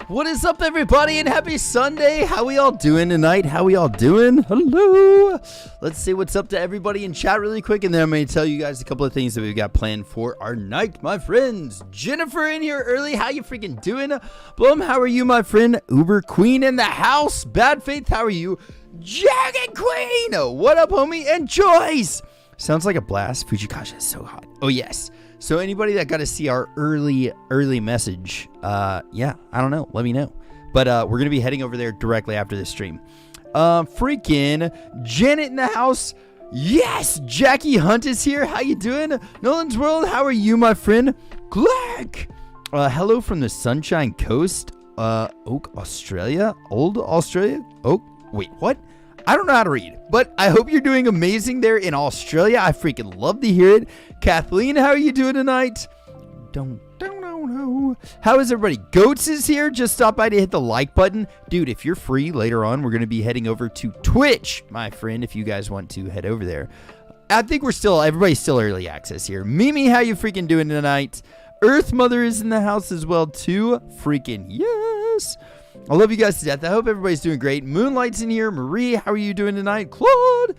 What is up, everybody, and happy Sunday. How we all doing tonight? How we all doing? Hello. Let's see what's up to everybody in chat really quick, and then I'm going to tell you guys a couple of things that we've got planned for our night, my friends. Jennifer in here early. How you freaking doing? Blum, how are you, my friend? Uber Queen in the house. Bad Faith, how are you? Jagged Queen. What up, homie? And Joyce. Sounds like a blast. Fujikasha is so hot. Oh, yes. So anybody that got to see our early message, yeah, I don't know. Let me know. But we're going to be heading over there directly after this stream. Freaking Janet in the house. Yes, Jackie Hunt is here. How you doing? Nolan's World, how are you, my friend? Clark. Hello from the Sunshine Coast. Oak, Australia. Old Australia? Oak. Wait, what? I don't know how to read, but I hope you're doing amazing there in Australia. I freaking love to hear it. Kathleen, how are you doing tonight? Don't know. How is everybody? Goats is here. Just stop by to hit the like button. Dude, if you're free later on, we're going to be heading over to Twitch, my friend, if you guys want to head over there. I think everybody's still early access here. Mimi, how you freaking doing tonight? Earth Mother is in the house as well, too. Freaking yes. I love you guys to death. I hope everybody's doing great. Moonlight's in here. Marie, how are you doing tonight? Claude.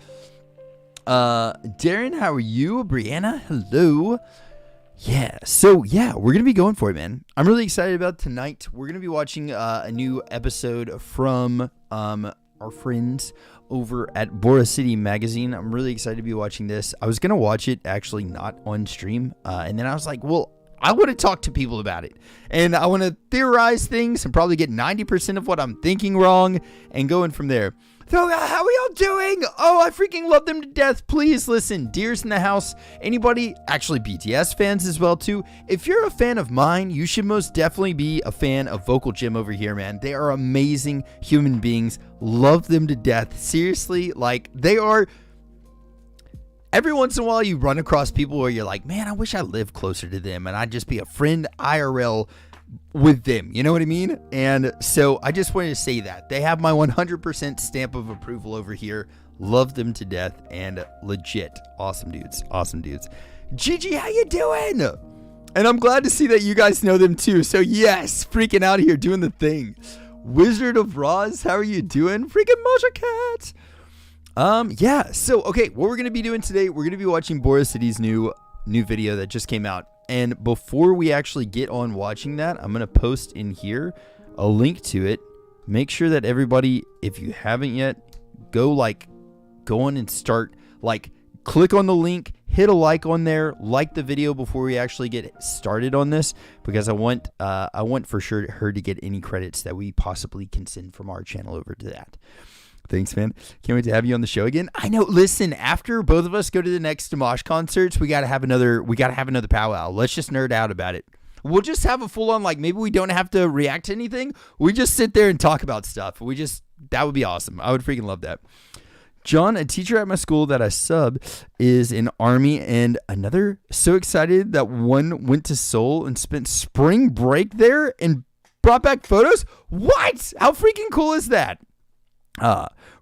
Darren, how are you? Brianna, hello. Yeah, so yeah, we're going to be going for it, man. I'm really excited about tonight. We're going to be watching a new episode from our friends over at Bora City Magazine. I'm really excited to be watching this. I was going to watch it actually not on stream. And then I was like, well, I want to talk to people about it, and I want to theorize things and probably get 90% of what I'm thinking wrong and going from there. So how are y'all doing? Oh, I freaking love them to death. Please listen. Deers in the house. Anybody, actually BTS fans as well too. If you're a fan of mine, you should most definitely be a fan of Vocal Gym over here, man. They are amazing human beings. Love them to death. Seriously, like they are. Every once in a while, you run across people where you're like, man, I wish I lived closer to them and I'd just be a friend IRL with them. You know what I mean? And so I just wanted to say that. They have my 100% stamp of approval over here. Love them to death and legit. Awesome dudes. Awesome dudes. Gigi, how you doing? And I'm glad to see that you guys know them too. So yes, freaking out here doing the thing. Wizard of Roz, how are you doing? Freaking Moja Cat. Yeah, so, okay, what we're going to be doing today, we're going to be watching Bora City's new video that just came out, and before we actually get on watching that, I'm going to post in here a link to it. Make sure that everybody, if you haven't yet, go on and start, click on the link, hit a like on there, like the video before we actually get started on this, because I want for sure her to get any credits that we possibly can send from our channel over to that. Thanks, man. Can't wait to have you on the show again. I know. Listen, after both of us go to the next Dimash concerts, we gotta have another powwow. Let's just nerd out about it. We'll just have a full on, maybe we don't have to react to anything. We just sit there and talk about stuff. That would be awesome. I would freaking love that. John, a teacher at my school that I sub, is in Army, and another so excited that one went to Seoul and spent spring break there and brought back photos. What? How freaking cool is that?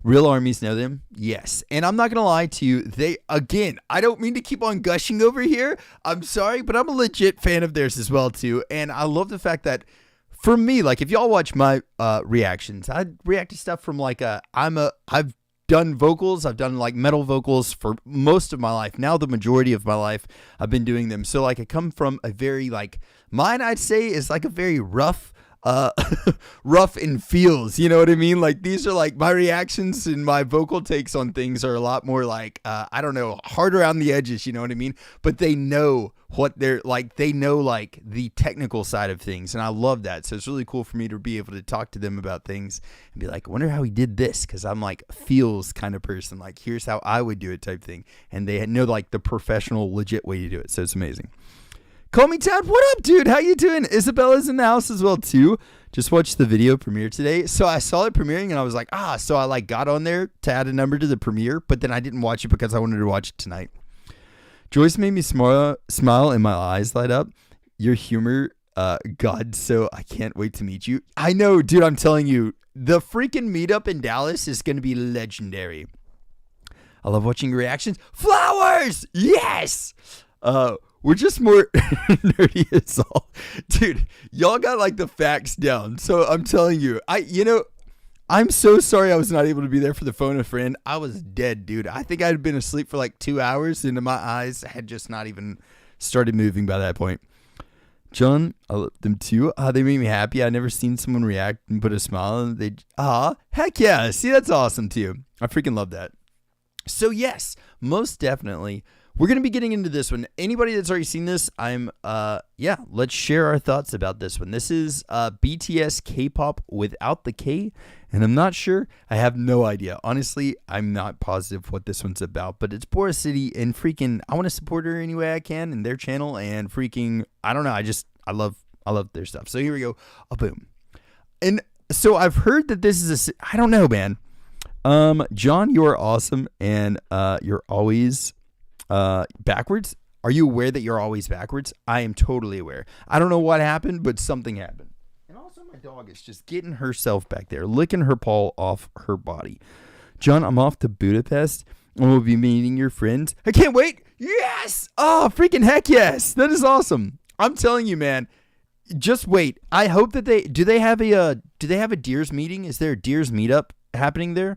Real armies know them. Yes. And I'm not going to lie to you. I don't mean to keep on gushing over here. I'm sorry, but I'm a legit fan of theirs as well too. And I love the fact that for me, if y'all watch my, reactions, I react to stuff from I've done vocals. I've done metal vocals for most of my life. Now the majority of my life I've been doing them. So I come from a very mine, I'd say is a very rough in feels, you know what I mean? These are my reactions and my vocal takes on things are a lot more I don't know, hard around the edges, you know what I mean? But they know what they're they know the technical side of things, and I love that. So it's really cool for me to be able to talk to them about things and be like, I wonder how he did this, because I'm feels kind of person, here's how I would do it type thing, and they know the professional legit way to do it. So it's amazing. Call me Tad. What up, dude? How you doing? Isabella's in the house as well too. Just watched the video premiere today. So I saw it premiering and I was like, so I got on there to add a number to the premiere, but then I didn't watch it because I wanted to watch it tonight. Joyce made me smile and my eyes light up. Your humor, God, so I can't wait to meet you. I know, dude, I'm telling you, the freaking meetup in Dallas is going to be legendary. I love watching reactions. Flowers! Yes! We're just more nerdy as all. Dude, y'all got like the facts down. So I'm telling you, I'm so sorry I was not able to be there for the phone a friend. I was dead, dude. I think I'd been asleep for like 2 hours and my eyes had just not even started moving by that point. John, I love them too. They made me happy. I never seen someone react and put a smile on. Heck yeah. See, that's awesome too. I freaking love that. So yes, most definitely. We're going to be getting into this one. Anybody that's already seen this, let's share our thoughts about this one. This is BTS K-pop without the K, and I'm not sure. I have no idea. Honestly, I'm not positive what this one's about, but it's Bora City, and freaking, I want to support her any way I can in their channel, and freaking, I don't know. I love their stuff. So here we go. Boom. And so I've heard that this is I don't know, man. John, you are awesome, and you're always backwards. Are you aware that you're always backwards? I am totally aware. I don't know what happened, but something happened. And also my dog is just getting herself back there, licking her paw off her body. John, I'm off to Budapest and we'll be meeting your friends. I can't wait. Yes. Oh, freaking heck yes. That is awesome. I'm telling you, man, just wait. I hope that do they have a Deers meeting? Is there a Deers meetup happening there?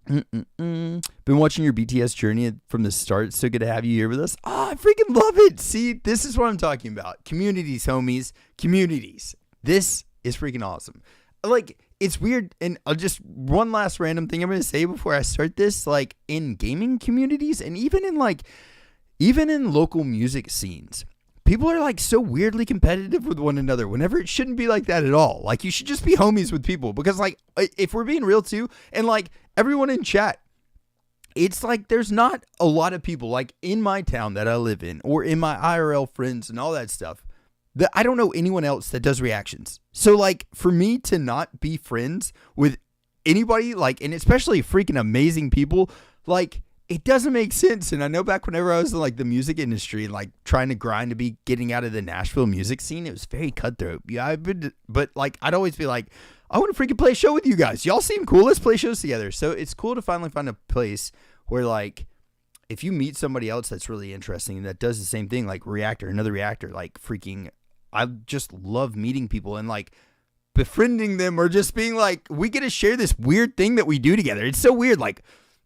Been watching your BTS journey from the start. So good to have you here with us. I freaking love it. See, this is what I'm talking about. Communities, homies. Communities. This is freaking awesome. Like, it's weird. And just one last random thing I'm going to say before I start this. Like, in gaming communities and even in local music scenes, people are like so weirdly competitive with one another whenever it shouldn't be like that at all. Like, you should just be homies with people because, like, if we're being real too, and like everyone in chat, it's like there's not a lot of people like in my town that I live in or in my IRL friends and all that stuff that I don't know anyone else that does reactions. So like for me to not be friends with anybody, like, and especially freaking amazing people, like, it doesn't make sense. And I know back whenever I was in like the music industry and like trying to grind to be getting out of the Nashville music scene, it was very cutthroat. Yeah, but like I'd always be like, I want to freaking play a show with you guys. Y'all seem cool. Let's play shows together. So it's cool to finally find a place where like if you meet somebody else that's really interesting and that does the same thing, like another reactor, like freaking, I just love meeting people and like befriending them or just being like, we get to share this weird thing that we do together. It's so weird. Like,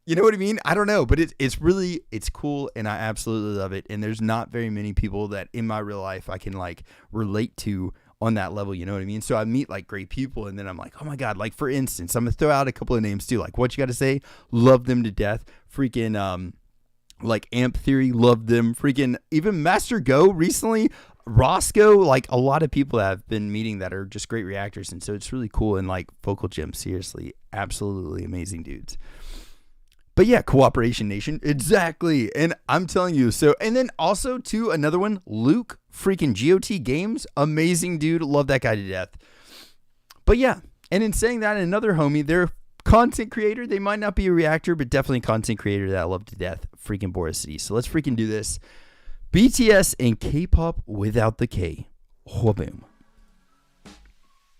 you know what I mean? I don't know, but it's cool and I absolutely love it. And there's not very many people that in my real life I can like relate to on that level. You know what I mean? So I meet like great people and then I'm like, oh my God, like for instance, I'm going to throw out a couple of names too. Like what you got to say? Love them to death. Freaking, like Amp Theory, love them. Freaking even Master Go recently, Roscoe, like a lot of people that I've been meeting that are just great reactors. And so it's really cool. And like Vocal Gym, seriously, absolutely amazing dudes. But yeah, Cooperation Nation. Exactly. And I'm telling you. So, and then also to another one, Luke, freaking GOT Games. Amazing dude. Love that guy to death. But yeah. And in saying that, another homie, they're a content creator. They might not be a reactor, but definitely a content creator that I love to death. Freaking Bora City. So let's freaking do this. BTS and K-pop without the K. Oh, boom.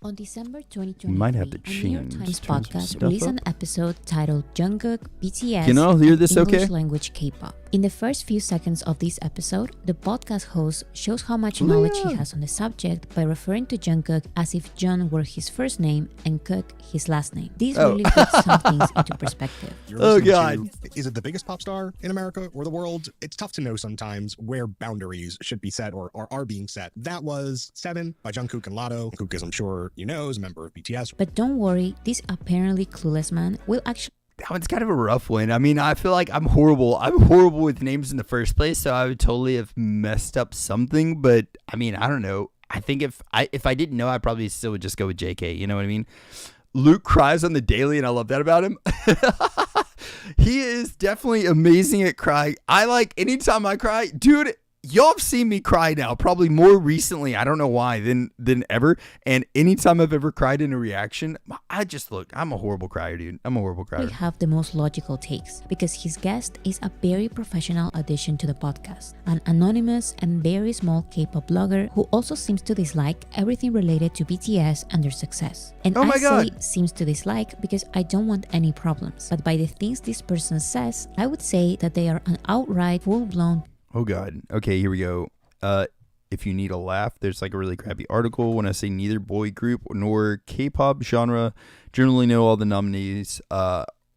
On December 2023, might have to a New York change Times podcast released an episode titled Jungkook, BTS, Can all hear this English okay? language K-pop. In the first few seconds of this episode, the podcast host shows how much knowledge he has on the subject by referring to Jungkook as if Jung were his first name and Cook his last name. This really puts some things into perspective. Oh, God. Is it the biggest pop star in America or the world? It's tough to know sometimes where boundaries should be set or are being set. That was 7 by Jungkook and Latto. Jungkook, as I'm sure you know, is a member of BTS. But don't worry, this apparently clueless man will actually... That one's kind of a rough one. I mean, I feel like I'm horrible. I'm horrible with names in the first place, so I would totally have messed up something. But I mean, I don't know. I think if I didn't know, I probably still would just go with JK. You know what I mean? Luke cries on the daily, and I love that about him. He is definitely amazing at crying. I like anytime I cry, dude. Y'all have seen me cry now, probably more recently. I don't know why than ever. And anytime I've ever cried in a reaction, I'm a horrible crier, dude. I'm a horrible crier. We have the most logical takes because his guest is a very professional addition to the podcast, an anonymous and very small K-pop blogger who also seems to dislike everything related to BTS and their success. And oh my God. Say seems to dislike because I don't want any problems. But by the things this person says, I would say that they are an outright full-blown Oh God. Okay, here we go. If you need a laugh, there's like a really crappy article. When I say neither boy group nor K-pop genre generally know all the nominees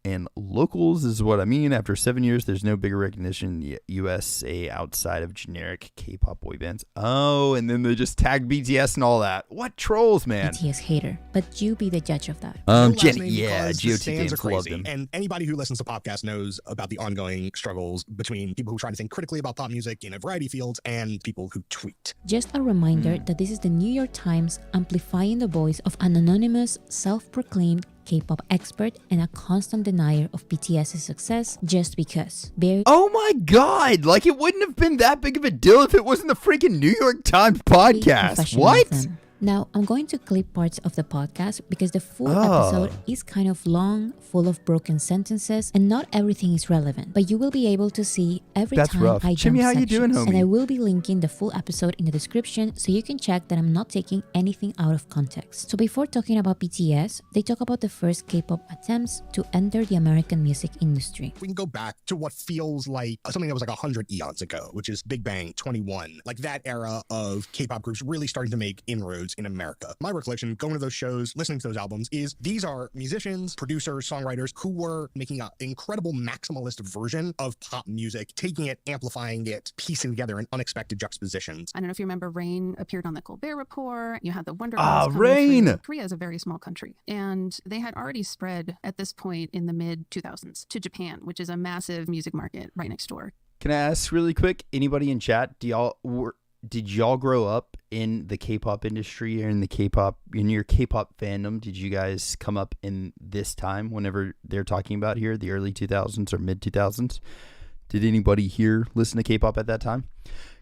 and locals is what I mean. After 7 years, there's no bigger recognition in the USA outside of generic K-pop boy bands. Oh, and then they just tagged BTS and all that. What trolls, man? BTS hater, but you be the judge of that. No last Jenny, name yeah, because the GOT stands games are crazy. love them. And anybody who listens to podcasts knows about the ongoing struggles between people who try to think critically about pop music in a variety of fields and people who tweet. Just a reminder that this is the New York Times amplifying the voice of an anonymous, self-proclaimed K-pop expert and a constant denier of BTS's success just because. Oh my God! Like it wouldn't have been that big of a deal if it wasn't the freaking New York Times podcast. What? Now, I'm going to clip parts of the podcast because the full episode is kind of long, full of broken sentences, and not everything is relevant. But you will be able to see every That's time rough. I Jimmy, jump how you sections. doing, homie? And I will be linking the full episode in the description so you can check that I'm not taking anything out of context. So before talking about BTS, they talk about the first K-pop attempts to enter the American music industry. We can go back to what feels like something that was like 100 eons ago, which is Big Bang 21, like that era of K-pop groups really starting to make inroads in America. My recollection, going to those shows, listening to those albums, is these are musicians, producers, songwriters who were making an incredible maximalist version of pop music, taking it, amplifying it, piecing together in unexpected juxtapositions. I don't know if you remember, Rain appeared on the Colbert Report. You had the Wonder Ah, Girls. Rain! Korea is a very small country, and they had already spread at this point in the mid 2000s to Japan, which is a massive music market right next door. Can I ask really quick? Anybody in chat? Did y'all grow up in the K-pop industry or in your K-pop fandom? Did you guys come up in this time whenever they're talking about here, the early 2000s or mid 2000s? Did anybody here listen to K-pop at that time?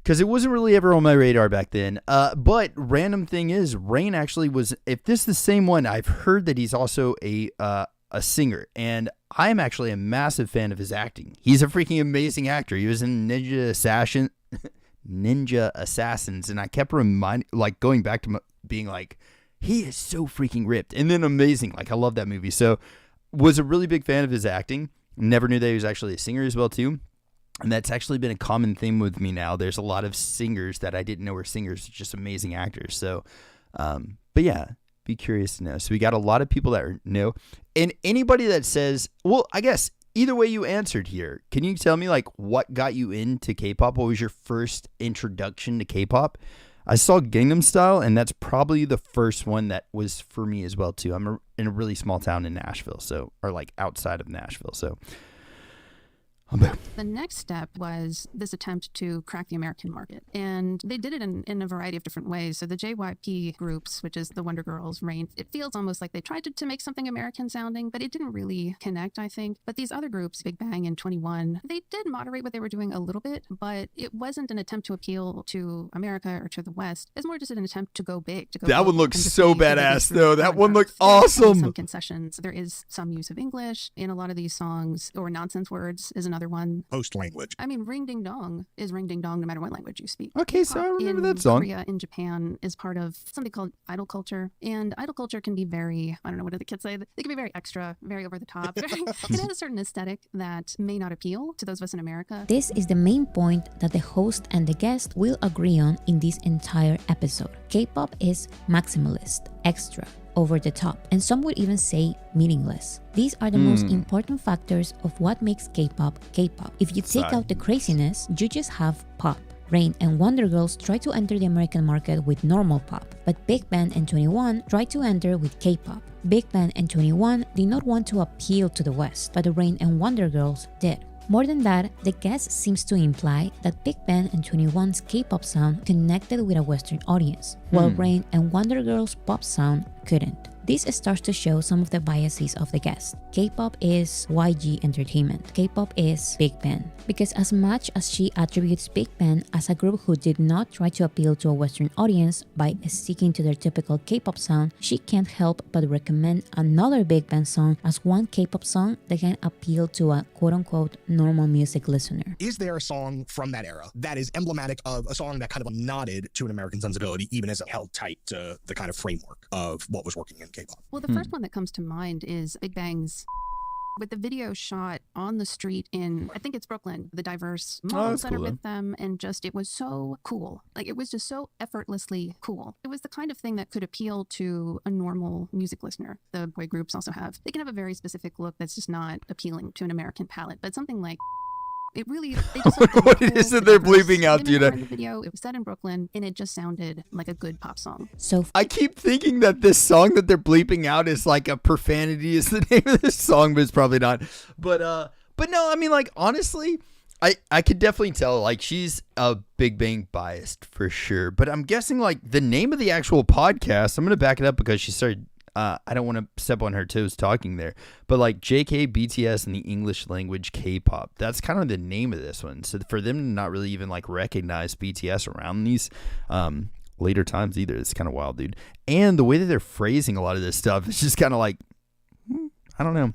Because it wasn't really ever on my radar back then. But random thing is, Rain actually was, if this is the same one, I've heard that he's also a singer. And I am actually a massive fan of his acting. He's a freaking amazing actor. He was in Ninja Assassins, and I kept going back to being like, he is so freaking ripped and then amazing. Like, I love that movie. So was a really big fan of his acting. Never knew that he was actually a singer as well too, and that's actually been a common theme with me now. There's a lot of singers that I didn't know were singers, just amazing actors. So but yeah, be curious to know. So we got a lot of people that know, and anybody that says, well, I guess either way you answered here, can you tell me like what got you into K-pop? What was your first introduction to K-pop? I saw Gangnam Style, and that's probably the first one that was for me as well too. I'm in a really small town in Nashville, or like outside of Nashville. So The next step was this attempt to crack the American market. And they did it in a variety of different ways. So the JYP groups, which is the Wonder Girls, Rain, it feels almost like they tried to make something American sounding, but it didn't really connect, I think. But these other groups, Big Bang and 21, they did moderate what they were doing a little bit, but it wasn't an attempt to appeal to America or to the West. It's more just an attempt to go big. That one looks so badass, though. That one looked awesome. Some concessions. There is some use of English in a lot of these songs, or nonsense words is another one. Host language. I mean, ring ding dong is ring ding dong no matter what language you speak. Okay, so I remember in that song. Korea, in Japan, is part of something called idol culture. And idol culture can be very, I don't know, what do the kids say? They can be very extra, very over the top. It has a certain aesthetic that may not appeal to those of us in America. This is the main point that the host and the guest will agree on in this entire episode. K-pop is maximalist, extra, over the top, and some would even say meaningless. These are the most important factors of what makes K-pop K-pop. If you take out the craziness, you just have pop. Rain and Wonder Girls try to enter the American market with normal pop, but Big Bang and 21 try to enter with K-pop. Big Bang and 21 did not want to appeal to the West, but the Rain and Wonder Girls did. More than that, the guest seems to imply that Big Bang and 21's K-pop sound connected with a Western audience, while Rain and Wonder Girls' pop sound couldn't. This starts to show some of the biases of the guest. K-pop is YG Entertainment. K-pop is Big Bang. Because as much as she attributes Big Bang as a group who did not try to appeal to a Western audience by sticking to their typical K-pop sound, she can't help but recommend another Big Bang song as one K-pop song that can appeal to a quote-unquote normal music listener. Is there a song from that era that is emblematic of a song that kind of nodded to an American sensibility, even as it held tight to the kind of framework of what was working in K-pop? Well, the first one that comes to mind is Big Bang's With the video shot on the street in, I think it's Brooklyn, the diverse Oh, models that's that cool, are though. with them, and just it was so cool. Like it was just so effortlessly cool. It was the kind of thing that could appeal to a normal music listener. The boy groups also have, they can have a very specific look that's just not appealing to an American palate, but something like it really, they just What it is that they're bleeping out, dude. in the video, it was set in Brooklyn, and it just sounded like a good pop song. So I keep thinking that this song that they're bleeping out is like a profanity is the name of this song, but it's probably not. But no, I mean, like, honestly, I could definitely tell, like, she's a Big Bang biased for sure. But I'm guessing, like, the name of the actual podcast, I'm going to back it up because she started, I don't want to step on her toes talking there, but like JK, BTS, and the English language K-pop, that's kind of the name of this one. So for them to not really even like recognize BTS around these later times either, it's kind of wild, dude. And the way that they're phrasing a lot of this stuff, it's just kind of like, I don't know.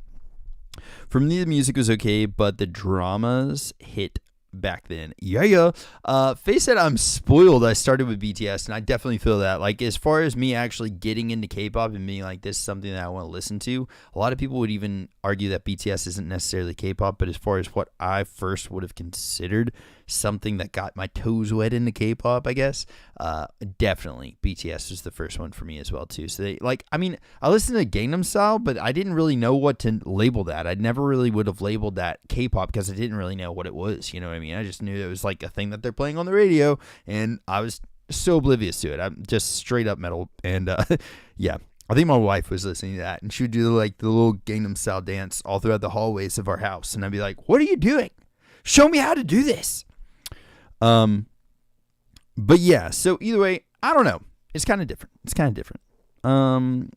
For me, the music was okay, but the dramas hit back then. Face said I'm spoiled. I started with BTS, and I definitely feel that. Like, as far as me actually getting into K-pop and being like, this is something that I want to listen to, a lot of people would even argue that BTS isn't necessarily K-pop, but as far as what I first would have considered something that got my toes wet into K-pop, I guess, definitely BTS was the first one for me as well too. So they, like, I mean, I listened to Gangnam Style, but I didn't really know what to label that. I never really would have labeled that K-pop because I didn't really know what it was. You know what I mean? I just knew it was like a thing that they're playing on the radio, and I was so oblivious to it. I'm just straight up metal, and yeah. I think my wife was listening to that, and she would do like the little Gangnam Style dance all throughout the hallways of our house, and I'd be like, "What are you doing? Show me how to do this." But yeah, so either way, I don't know. It's kind of different.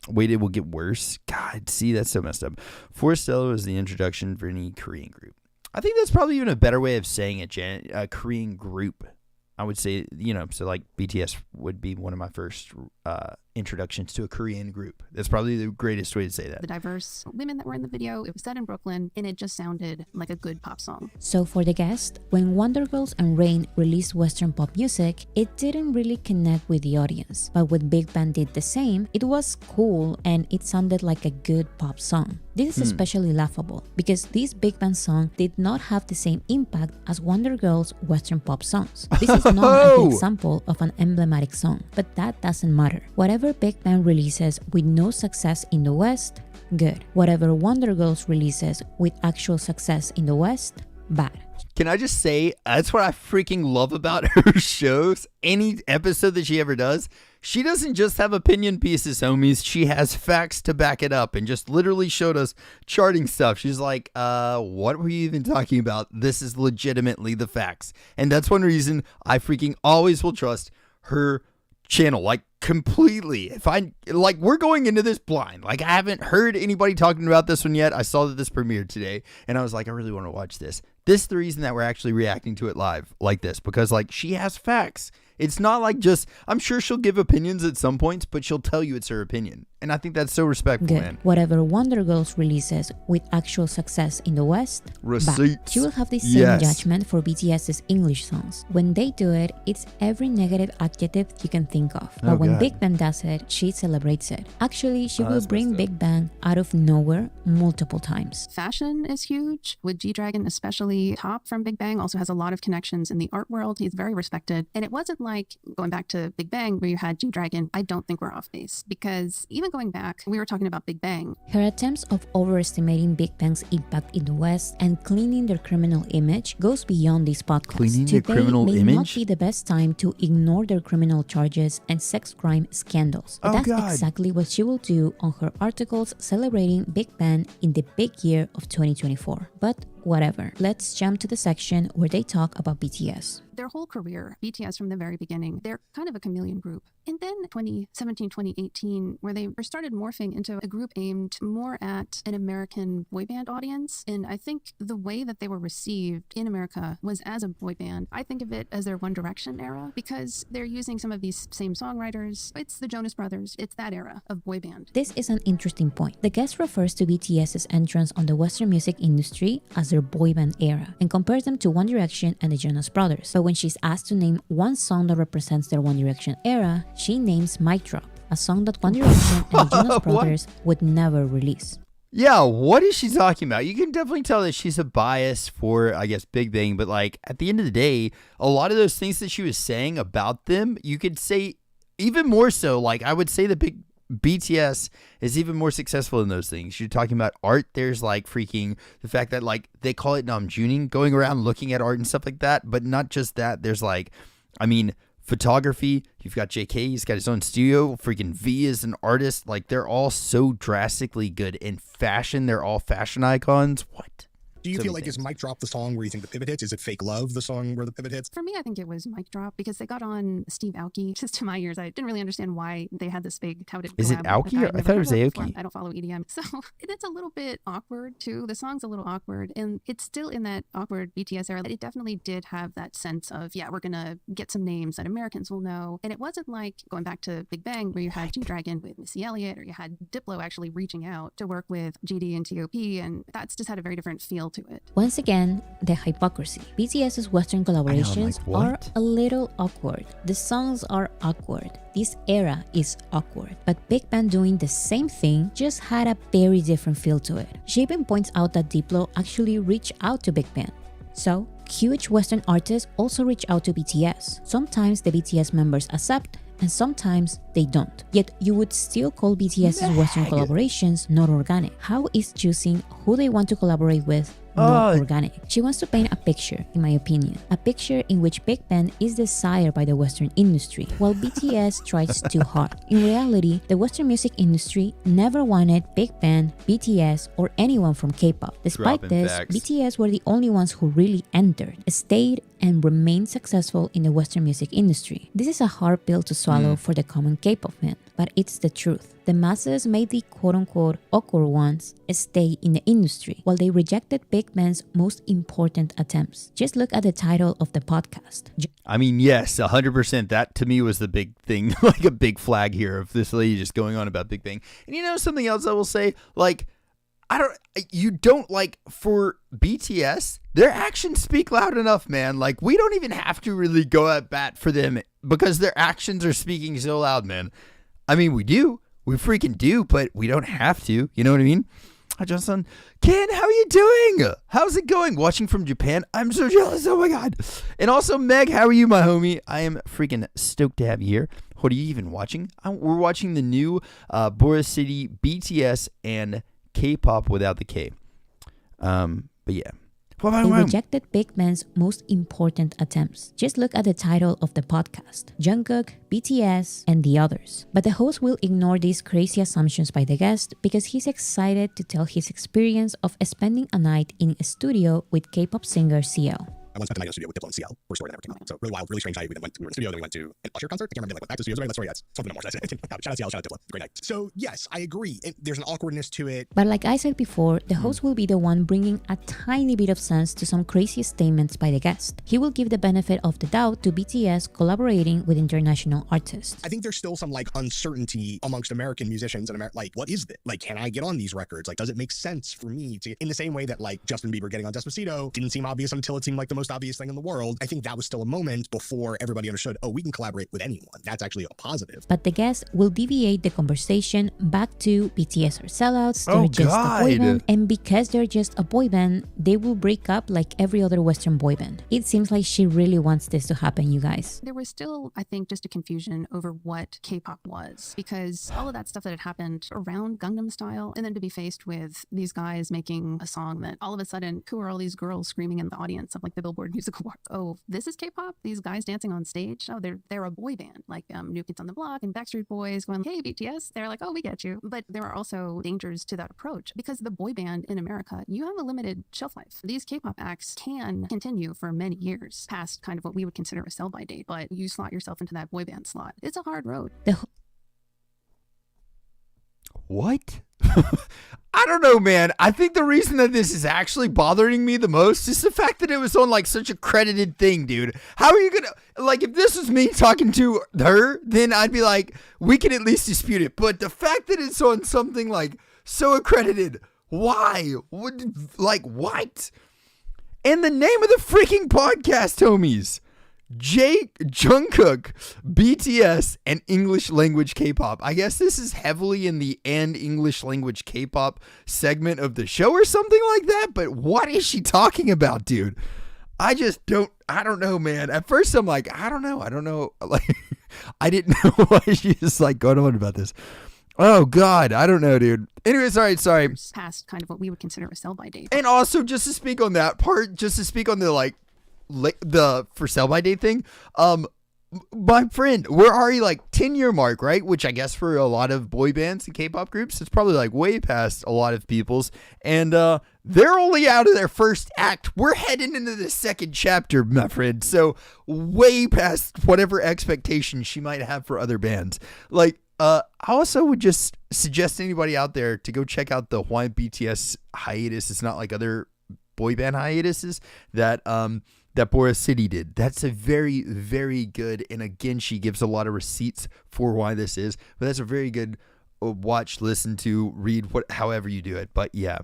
Wait, it will get worse. God, see, that's so messed up. Forstello is the introduction for any Korean group. I think that's probably even a better way of saying it, Jen. A Korean group. I would say, you know, so like BTS would be one of my first introductions to a Korean group. That's probably the greatest way to say that. The diverse women that were in the video, it was set in Brooklyn, and it just sounded like a good pop song. So for the guest, when Wonder Girls and Rain released Western pop music, it didn't really connect with the audience. But when Big Bang did the same, it was cool and it sounded like a good pop song. This is especially laughable because this Big Bang song did not have the same impact as Wonder Girls' Western pop songs. This is not an example of an emblematic song, but that doesn't matter. Whatever Big Bang releases with no success in the West, good. Whatever Wonder Girls releases with actual success in the West, bad. Can I just say, that's what I freaking love about her shows. Any episode that she ever does, she doesn't just have opinion pieces, homies. She has facts to back it up and just literally showed us charting stuff. She's like, what were you even talking about? This is legitimately the facts. And that's one reason I freaking always will trust her channel, like, completely. If I, like, we're going into this blind. Like, I haven't heard anybody talking about this one yet. I saw that this premiered today, and I was like, I really want to watch this. This is the reason that we're actually reacting to it live like this, because, like, she has facts. It's not like just, I'm sure she'll give opinions at some points, but she'll tell you it's her opinion. And I think that's so respectful, Good. man. Whatever Wonder Girls releases with actual success in the West, bad. Receipts. She will have the same judgment for BTS's English songs. When they do it, it's every negative adjective you can think of. But when Big Bang does it, she celebrates it. Actually, she will bring Big Bang out of nowhere multiple times. Fashion is huge. With G-Dragon, especially Top from Big Bang, also has a lot of connections in the art world. He's very respected. And it wasn't like going back to Big Bang where you had G-Dragon. I don't think we're off base, because even going back, we were talking about Big Bang. Her attempts of overestimating Big Bang's impact in the West and cleaning their criminal image goes beyond this podcast. Cleaning their Today criminal may image? not be the best time to ignore their criminal charges and sex crime scandals. But that's exactly what she will do on her articles celebrating Big Bang in the big year of 2024. But whatever. Let's jump to the section where they talk about BTS. Their whole career, BTS from the very beginning, they're kind of a chameleon group. And then 2017, 2018, where they started morphing into a group aimed more at an American boy band audience. And I think the way that they were received in America was as a boy band. I think of it as their One Direction era, because they're using some of these same songwriters. It's the Jonas Brothers. It's that era of boy band. This is an interesting point. The guest refers to BTS's entrance on the Western music industry as their boy band era and compares them to One Direction and the Jonas Brothers. But when she's asked to name one song that represents their One Direction era, she names Mic Drop, a song that One Direction and the Jonas Brothers would never release. Yeah, what is she talking about? You can definitely tell that she's a bias for, I guess, Big Bang, but like at the end of the day, a lot of those things that she was saying about them, you could say even more so. Like I would say the big BTS is even more successful in those things. You're talking about art. There's like freaking the fact that like they call it namjuning, going around looking at art and stuff like that. But not just that. There's like, I mean, photography. You've got JK. He's got his own studio. Freaking V is an artist. Like they're all so drastically good in fashion. They're all fashion icons. What? Do you feel like is Mic Drop the song where you think the pivot hits? Is it Fake Love the song where the pivot hits? For me, I think it was Mic Drop because they got on Steve Aoki. Just to my ears, I didn't really understand why they had this big touted Is it collab with a Aoki? guy I I'd never thought it was heard of before. Aoki. I don't follow EDM. So it's a little bit awkward too. The song's a little awkward and it's still in that awkward BTS era. It definitely did have that sense of, yeah, we're going to get some names that Americans will know. And it wasn't like going back to Big Bang where you had G-Dragon with Missy Elliott or you had Diplo actually reaching out to work with GD and TOP. And that's just had a very different feel to it. Once again, the hypocrisy. BTS's Western collaborations like, what? are a little awkward. The songs are awkward. This era is awkward. But Big Bang doing the same thing just had a very different feel to it. Jaden points out that Diplo actually reached out to Big Bang. So, huge Western artists also reach out to BTS. Sometimes the BTS members accept, and sometimes they don't. Yet you would still call BTS's Western collaborations not organic. How is choosing who they want to collaborate with not organic? She wants to paint a picture, in my opinion. A picture in which Big Bang is desired by the Western industry, while BTS tries too hard. In reality, the Western music industry never wanted Big Bang, BTS, or anyone from K-pop. Despite Dropping this, facts. BTS were the only ones who really entered, stayed, and remained successful in the Western music industry. This is a hard pill to swallow for the common K-pop fan, but it's the truth. The masses made the quote-unquote awkward ones stay in the industry, while they rejected Big Bang's most important attempts. Just look at the title of the podcast. I mean, yes, 100%. That to me was the big thing, like a big flag here of this lady just going on about Big Bang. And you know something else I will say? Like, you don't like for BTS, their actions speak loud enough, man. Like, we don't even have to really go at bat for them because their actions are speaking so loud, man. I mean, we do. We freaking do, but we don't have to. You know what I mean? Hi, Johnson. Ken, how are you doing? How's it going? Watching from Japan? I'm so jealous. Oh, my God. And also, Meg, how are you, my homie? I am freaking stoked to have you here. What are you even watching? We're watching the new Boris City BTS and K-pop without the K. But yeah. They rejected Big Bang's most important attempts. Just look at the title of the podcast. Jungkook, BTS, and the others. But the host will ignore these crazy assumptions by the guest because he's excited to tell his experience of spending a night in a studio with K-pop singer CL. I once spent the night in a studio with Diplo and CL for a story that never came out. So really wild, really strange night. We were in the studio, then we went to an Usher concert. I can't remember like back to the studio. That story, that's something more. Shout out CL, shout out Diplo. Great night. So yes, I agree. There's an awkwardness to it. But like I said before, the host will be the one bringing a tiny bit of sense to some crazy statements by the guest. He will give the benefit of the doubt to BTS collaborating with international artists. I think there's still some like uncertainty amongst American musicians and like, what is this? Like, can I get on these records? Like, does it make sense for me to, in the same way that like Justin Bieber getting on Despacito didn't seem obvious until it seemed like the most obvious thing in the world. I think that was still a moment before everybody understood, oh, we can collaborate with anyone. That's actually a positive. But the guest will deviate the conversation back to BTS are sellouts, they're just a boy band, and because they're just a boy band, they will break up like every other Western boy band. It seems like she really wants this to happen, you guys. There was still, I think, just a confusion over what K-pop was because all of that stuff that had happened around Gangnam Style and then to be faced with these guys making a song that all of a sudden, who are all these girls screaming in the audience of like the Billboard Music Awards? Oh, this is K-pop? These guys dancing on stage? Oh, they're a boy band, like New Kids on the Block and Backstreet Boys going, hey, BTS. They're like, oh, we get you. But there are also dangers to that approach because the boy band in America, you have a limited shelf life. These K-pop acts can continue for many years past kind of what we would consider a sell-by date, but you slot yourself into that boy band slot. It's a hard road. What? I don't know, man. I think the reason that this is actually bothering me the most is the fact that it was on like such a credited thing, dude. How are you gonna, like, if this was me talking to her, then I'd be like, we can at least dispute it. But the fact that it's on something like so accredited, why? Like, what? And the name of the freaking podcast, homies. Jungkook, BTS, and English language K-pop. I guess this is heavily in the and English language K-pop segment of the show or something like that. But what is she talking about, dude? I don't know, man. At first I'm like, I don't know. Like, I didn't know why she was like going on about this. Oh God, I don't know, dude. Anyways, all right, sorry. Past kind of what we would consider a sell-by date. And also, just to speak on that part, just to speak on the the for sell-by date thing, my friend, we're already like 10-year mark, right? Which I guess for a lot of boy bands and K-pop groups, it's probably like way past a lot of people's. And they're only out of their first act. We're heading into the second chapter, my friend. So way past whatever expectations she might have for other bands. Like, I also would just suggest anybody out there to go check out the Why BTS hiatus. It's not like other boy band hiatuses that Boris City did. That's a very, very good. And again, she gives a lot of receipts for why this is. But that's a very good watch, listen to, read, however you do it. But yeah,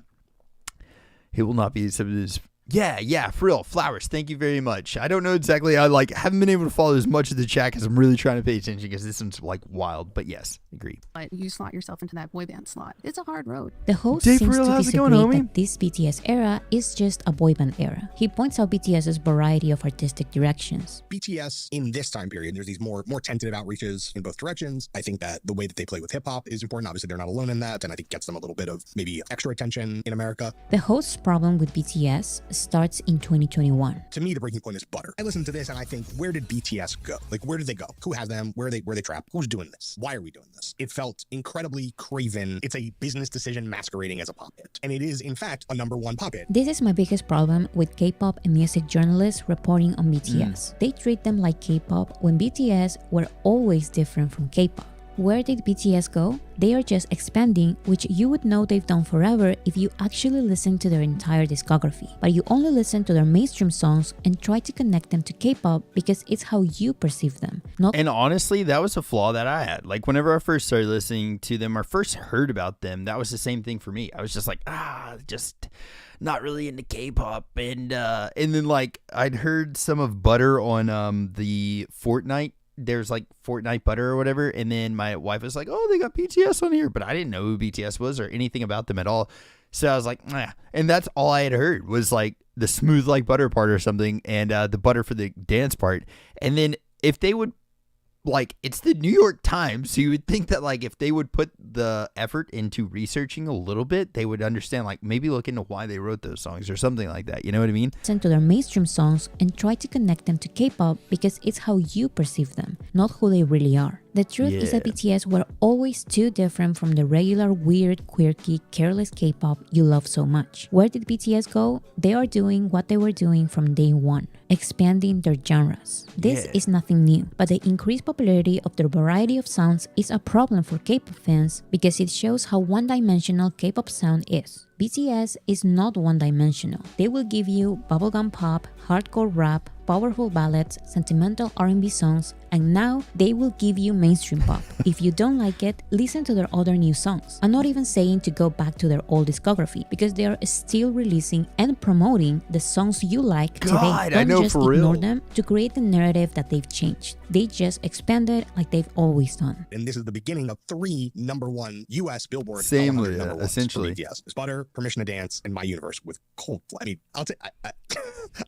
it will not be some of this. Yeah, for real. Flowers, thank you very much. I don't know exactly. I haven't been able to follow as much of the chat because I'm really trying to pay attention because this one's like wild. But yes, agree. But you slot yourself into that boy band slot. It's a hard road. The host Dave, seems for real, to how's it disagree going, homie? that this BTS era is just a boy band era. He points out BTS's variety of artistic directions. BTS in this time period, there's these more tentative outreaches in both directions. I think that the way that they play with hip hop is important. Obviously, they're not alone in that, and I think gets them a little bit of maybe extra attention in America. The host's problem with BTS starts in 2021. To me, the breaking point is butter. I listen to this and I think, where did BTS go? Like, where did they go? Who has them? Where are they trapped? Who's doing this? Why are we doing this? It felt incredibly craven. It's a business decision masquerading as a pop hit. And it is, in fact, a #1 pop hit. This is my biggest problem with K-pop and music journalists reporting on BTS. They treat them like K-pop when BTS were always different from K-pop. Where did BTS go? They are just expanding, which you would know they've done forever if you actually listen to their entire discography. But you only listen to their mainstream songs and try to connect them to K-pop because it's how you perceive them. And honestly, that was a flaw that I had. Like, whenever I first started listening to them or first heard about them, that was the same thing for me. I was just like, just not really into K-pop. And then like I'd heard some of Butter on the Fortnite. There's like Fortnite Butter or whatever. And then my wife was like, oh, they got BTS on here. But I didn't know who BTS was or anything about them at all. So I was like, nah. And that's all I had heard was like the smooth like butter part or something. And the butter for the dance part. And then if they would, like, it's the New York Times, so you would think that like if they would put the effort into researching a little bit, they would understand, like maybe look into why they wrote those songs or something like that. You know what I mean? Listen to their mainstream songs and try to connect them to K-pop because it's how you perceive them, not who they really are. The truth is that BTS were always too different from the regular, weird, quirky, careless K-pop you love so much. Where did BTS go? They are doing what they were doing from day one, expanding their genres. This is nothing new, but the increased popularity of their variety of sounds is a problem for K-pop fans because it shows how one-dimensional K-pop sound is. BTS is not one-dimensional. They will give you bubblegum pop, hardcore rap, powerful ballads, sentimental R&B songs, and now they will give you mainstream pop. If you don't like it, listen to their other new songs. I'm not even saying to go back to their old discography because they are still releasing and promoting the songs you like today. Don't just ignore them to create the narrative that they've changed. They just expanded like they've always done. And this is the beginning of 3 #1 US Billboard. Same with with it, essentially. BTS. It's Butter, Permission to Dance, and My Universe with Coldplay. I mean,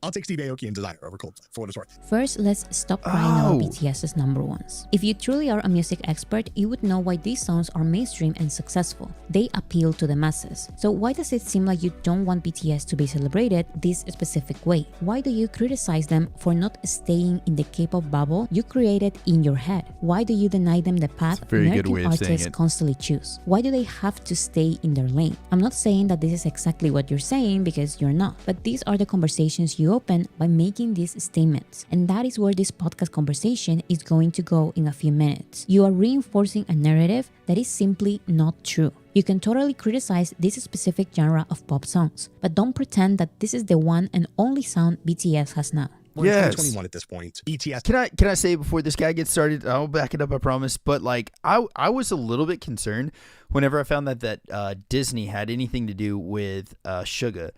I'll take Steve Aoki and Designer over Coldplay for what it's worth. First, let's stop crying about BTS's #1s. If you truly are a music expert, you would know why these songs are mainstream and successful. They appeal to the masses. So why does it seem like you don't want BTS to be celebrated this specific way? Why do you criticize them for not staying in the K-pop bubble you created in your head? Why do you deny them the path American artists constantly choose? Why do they have to stay in their lane? I'm not saying that this is exactly what you're saying because you're not, but these are the conversations you open by making these statements, and that is where this podcast conversation is going to go in a few minutes. You are reinforcing a narrative that is simply not true. You can totally criticize this specific genre of pop songs, but don't pretend that this is the one and only sound BTS has now. We're in 2021 at this point. BTS. Can I say before this guy gets started? I'll back it up, I promise. But like, I was a little bit concerned whenever I found that Disney had anything to do with Suga,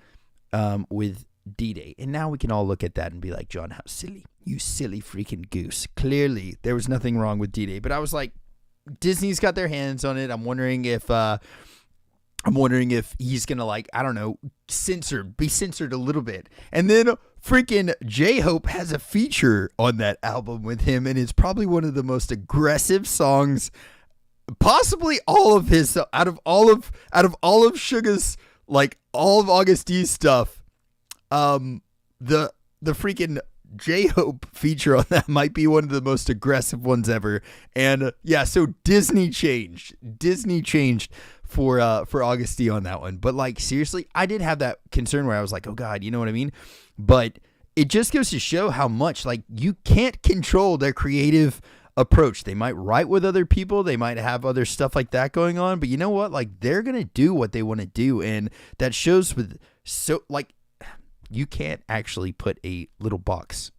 with D-Day. And now we can all look at that and be like, John, how silly. You silly freaking goose. Clearly, there was nothing wrong with D-Day. But I was like, Disney's got their hands on it. I'm wondering if he's going to, like, I don't know, be censored a little bit. And then freaking J-Hope has a feature on that album with him, and it's probably one of the most aggressive songs, possibly all of his, out of all of Suga's, like, all of August D's stuff. The freaking J-Hope feature on that might be one of the most aggressive ones ever. And yeah, so Disney changed for August D on that one. But like, seriously, I did have that concern where I was like, oh God, you know what I mean? But it just goes to show how much, like, you can't control their creative approach. They might write with other people, they might have other stuff like that going on, but you know what? Like, they're gonna do what they want to do, and that shows with, so like, you can't actually put a little box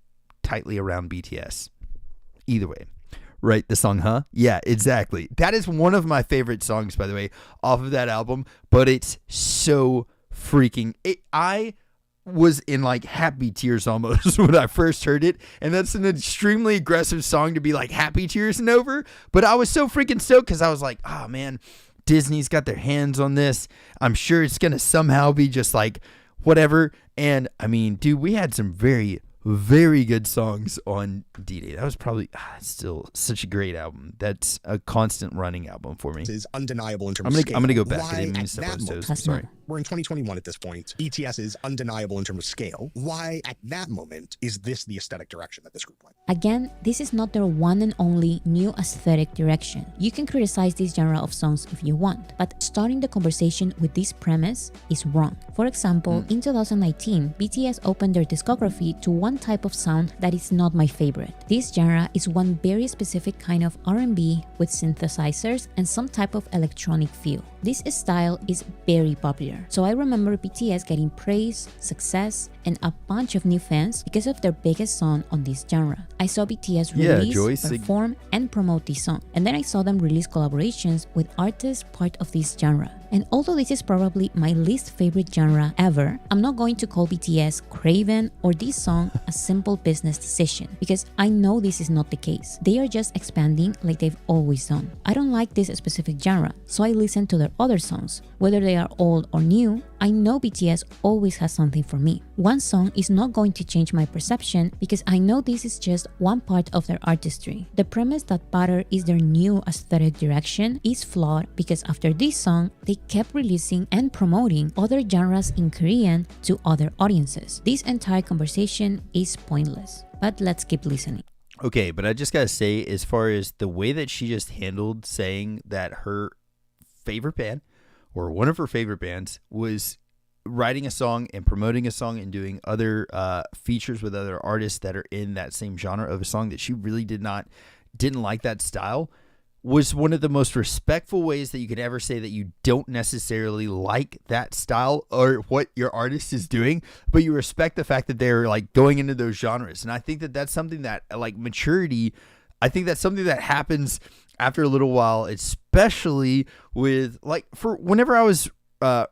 tightly around BTS. Either way. Right, the song, huh? Yeah, exactly. That is one of my favorite songs, by the way, off of that album, but it's so freaking... I was in, like, happy tears almost when I first heard it, and that's an extremely aggressive song to be, like, happy tears and over, but I was so freaking stoked because I was like, oh, man, Disney's got their hands on this. I'm sure it's going to somehow be just, like, whatever. And, I mean, dude, we had some very... very good songs on D-Day. That was probably still such a great album. That's a constant running album for me. Is undeniable in terms of scale. I'm gonna go back. Why I didn't mean to step on toes. Sorry. We're in 2021 at this point. BTS is undeniable in terms of scale. Why, at that moment, is this the aesthetic direction that this group went? Again, this is not their one and only new aesthetic direction. You can criticize this genre of songs if you want, but starting the conversation with this premise is wrong. For example, in 2019, BTS opened their discography to one type of sound that is not my favorite. This genre is one very specific kind of R&B with synthesizers and some type of electronic feel. This style is very popular, so I remember BTS getting praise, success, and a bunch of new fans because of their biggest song on this genre. I saw BTS release, perform, and promote this song, and then I saw them release collaborations with artists part of this genre. And although this is probably my least favorite genre ever, I'm not going to call BTS craven or this song a simple business decision, because I know this is not the case. They are just expanding like they've always done. I don't like this specific genre, so I listen to their other songs. Whether they are old or new, I know BTS always has something for me. One song is not going to change my perception because I know this is just one part of their artistry. The premise that Butter is their new aesthetic direction is flawed because after this song, they kept releasing and promoting other genres in Korean to other audiences. This entire conversation is pointless, but let's keep listening. Okay, but I just gotta say, as far as the way that she just handled saying that her favorite band, or one of her favorite bands, was writing a song and promoting a song and doing other features with other artists that are in that same genre of a song that she really didn't like that style, was one of the most respectful ways that you could ever say that you don't necessarily like that style or what your artist is doing, but you respect the fact that they're like going into those genres. And I think that that's something that, like, maturity, I think that's something that happens after a little while, especially with, like, for whenever I was,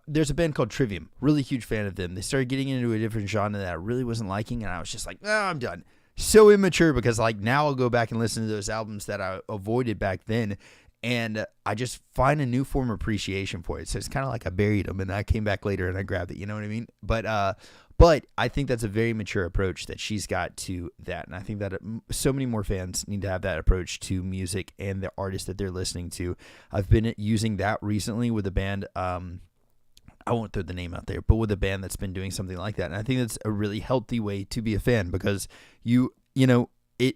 there's a band called Trivium, really huge fan of them. They started getting into a different genre that I really wasn't liking, and I was just like, oh, I'm done. So immature, because like now I'll go back and listen to those albums that I avoided back then, and I just find a new form of appreciation for it. So it's kind of like I buried them and I came back later and I grabbed it, you know what I mean? But I think that's a very mature approach that she's got to that, and I think that so many more fans need to have that approach to music and the artists that they're listening to. I've been using that recently with a band, I won't throw the name out there, but with a band that's been doing something like that. And I think that's a really healthy way to be a fan, because you know,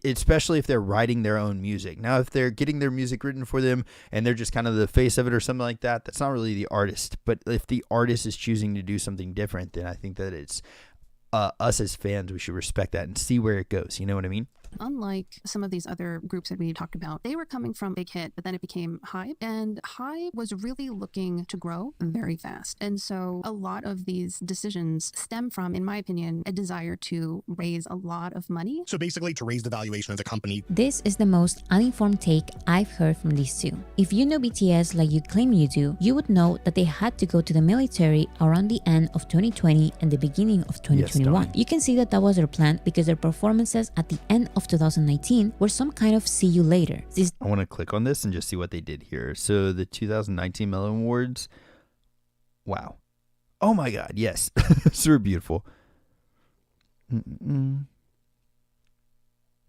especially if they're writing their own music. Now, if they're getting their music written for them and they're just kind of the face of it or something like that, that's not really the artist. But if the artist is choosing to do something different, then I think that it's us as fans, we should respect that and see where it goes. You know what I mean? Unlike some of these other groups that we talked about, they were coming from big hit, but then it became Hype, and Hype was really looking to grow very fast. And so a lot of these decisions stem from, in my opinion, a desire to raise a lot of money. So basically, to raise the valuation of the company. This is the most uninformed take I've heard from these two. If you know BTS like you claim you do, you would know that they had to go to the military around the end of 2020 and the beginning of 2021. You can see that was their plan because their performances at the end of 2019 were some kind of see you later. I want to click on this and just see what they did here. So the 2019 Melon Awards. Wow. Oh my God. Yes. Super beautiful.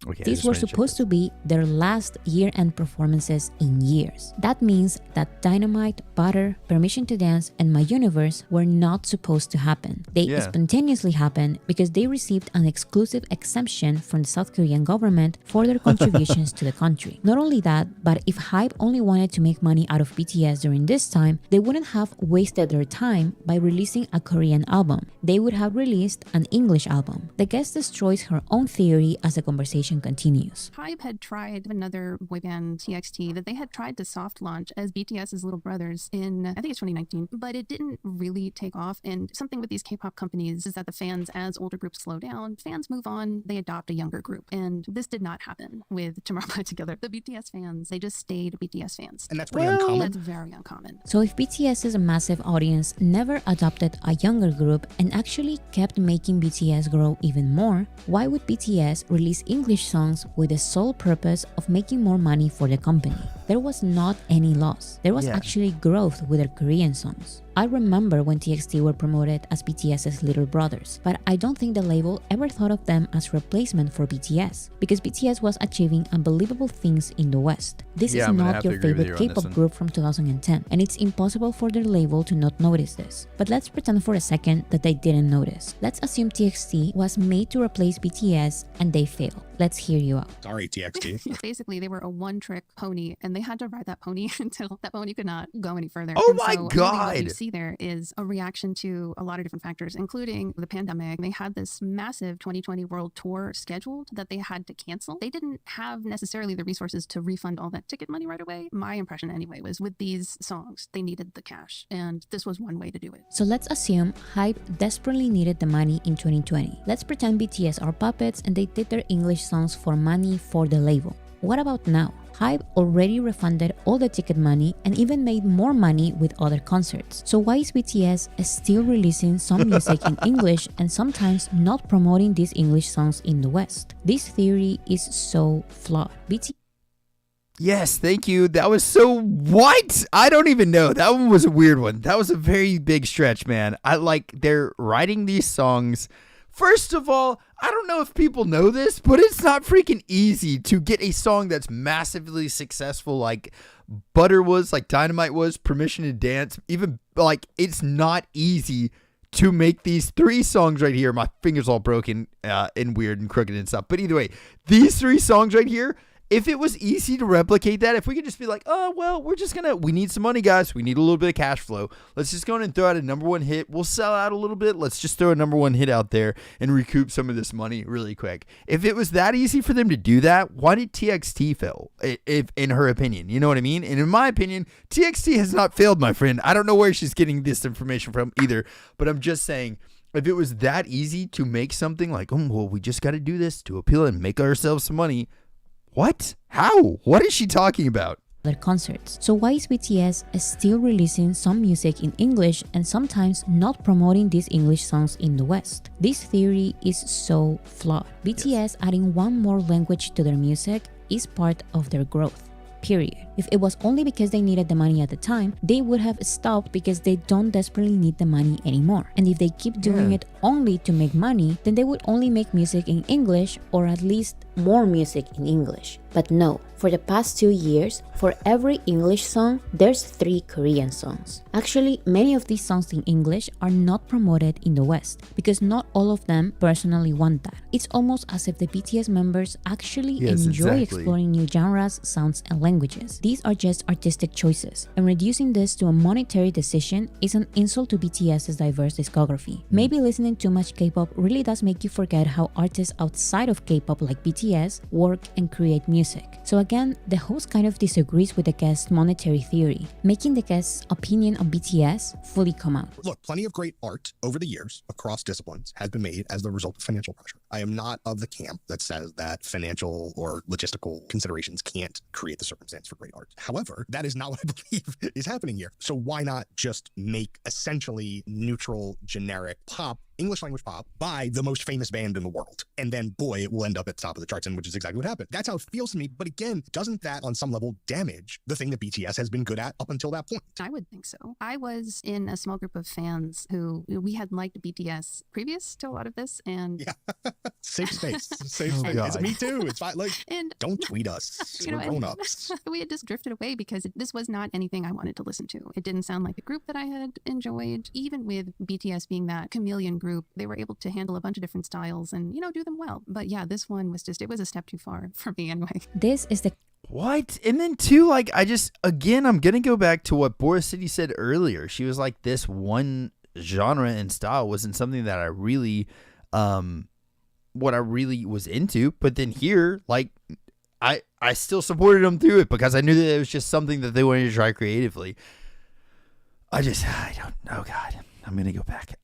Okay, these were supposed to be their last year-end performances in years. That means that Dynamite, Butter, Permission to Dance, and My Universe were not supposed to happen. They spontaneously happened because they received an exclusive exemption from the South Korean government for their contributions to the country. Not only that, but if Hype only wanted to make money out of BTS during this time, they wouldn't have wasted their time by releasing a Korean album. They would have released an English album. The guest destroys her own theory as the conversation continues. Hype had tried another boy band, TXT, that they had tried to soft launch as BTS's little brothers in, I think it's 2019, but it didn't really take off. And something with these K-pop companies is that the fans, as older groups slow down, fans move on, they adopt a younger group. And this did not happen with Tomorrow By Together. The BTS fans, they just stayed BTS fans. And that's pretty uncommon. That's very uncommon. So if BTS's massive audience never adopted a younger group and actually kept making BTS grow even more, why would BTS release English songs with the sole purpose of making more money for the company? There was not any loss. There was actually growth with their Korean songs. I remember when TXT were promoted as BTS's little brothers, but I don't think the label ever thought of them as replacement for BTS, because BTS was achieving unbelievable things in the West. This is not your favorite K-pop group from 2010, and it's impossible for their label to not notice this. But let's pretend for a second that they didn't notice. Let's assume TXT was made to replace BTS and they failed. Let's hear you out. Sorry, TXT. Basically, they were a one-trick pony, and they had to ride that pony until that pony could not go any further. Oh and my so God! What you see there is a reaction to a lot of different factors, including the pandemic. They had this massive 2020 world tour scheduled that they had to cancel. They didn't have necessarily the resources to refund all that ticket money right away. My impression anyway was with these songs, they needed the cash, and this was one way to do it. So let's assume Hype desperately needed the money in 2020. Let's pretend BTS are puppets and they did their English songs for money for the label. What about now? Hype already refunded all the ticket money and even made more money with other concerts. So why is BTS still releasing some music in English and sometimes not promoting these English songs in the West? This theory is so flawed. Yes, thank you. That was so what? I don't even know. That one was a weird one. That was a very big stretch, man. They're writing these songs. First of all, I don't know if people know this, but it's not freaking easy to get a song that's massively successful like Butter was, like Dynamite was, Permission to Dance. Even like it's not easy to make these three songs right here. My finger's all broken and weird and crooked and stuff. But either way, these three songs right here, if it was easy to replicate that, if we could just be like, oh, well, we need some money, guys. We need a little bit of cash flow. Let's just go in and throw out a number one hit. We'll sell out a little bit. Let's just throw a number one hit out there and recoup some of this money really quick. If it was that easy for them to do that, why did TXT fail, if in her opinion? You know what I mean? And in my opinion, TXT has not failed, my friend. I don't know where she's getting this information from either, but I'm just saying, if it was that easy to make something like, oh, well, we just got to do this to appeal and make ourselves some money. What? How? What is she talking about? Their concerts. So why is BTS still releasing some music in English and sometimes not promoting these English songs in the West? This theory is so flawed. BTS adding one more language to their music is part of their growth. Period. If it was only because they needed the money at the time, they would have stopped because they don't desperately need the money anymore. And if they keep doing it only to make money, then they would only make music in English or at least more music in English. But no, for the past 2 years, for every English song, there's 3 Korean songs. Actually, many of these songs in English are not promoted in the West because not all of them personally want that. It's almost as if the BTS members actually enjoy exploring new genres, sounds, and languages. These are just artistic choices, and reducing this to a monetary decision is an insult to BTS's diverse discography. Maybe listening too much K-pop really does make you forget how artists outside of K-pop like BTS BTS work and create music. So again, the host kind of disagrees with the guest's monetary theory, making the guest's opinion on BTS fully come out. Look, plenty of great art over the years across disciplines has been made as the result of financial pressure. I am not of the camp that says that financial or logistical considerations can't create the circumstance for great art. However, that is not what I believe is happening here. So why not just make essentially neutral, generic pop, English language pop, by the most famous band in the world? And then, boy, it will end up at the top of the charts, and which is exactly what happened. That's how it feels to me. But again, doesn't that on some level damage the thing that BTS has been good at up until that point? I would think so. I was in a small group of fans who we had liked BTS previous to a lot of this, and yeah, safe space, safe Oh, space. God. It's me too. It's fine. Like, and don't tweet us. You know, We're and- grown-ups. we had just drifted away because this was not anything I wanted to listen to. It didn't sound like a group that I had enjoyed. Even with BTS being that chameleon group, they were able to handle a bunch of different styles and, do them well. But yeah, this one was it was a step too far for me anyway. This is the What? And then too, like, I'm gonna go back to what Boris City said earlier. She was like, this one genre and style wasn't something that I really what I really was into. But then here, like, I still supported them through it because I knew that it was just something that they wanted to try creatively. I don't know, God. I'm going to go back.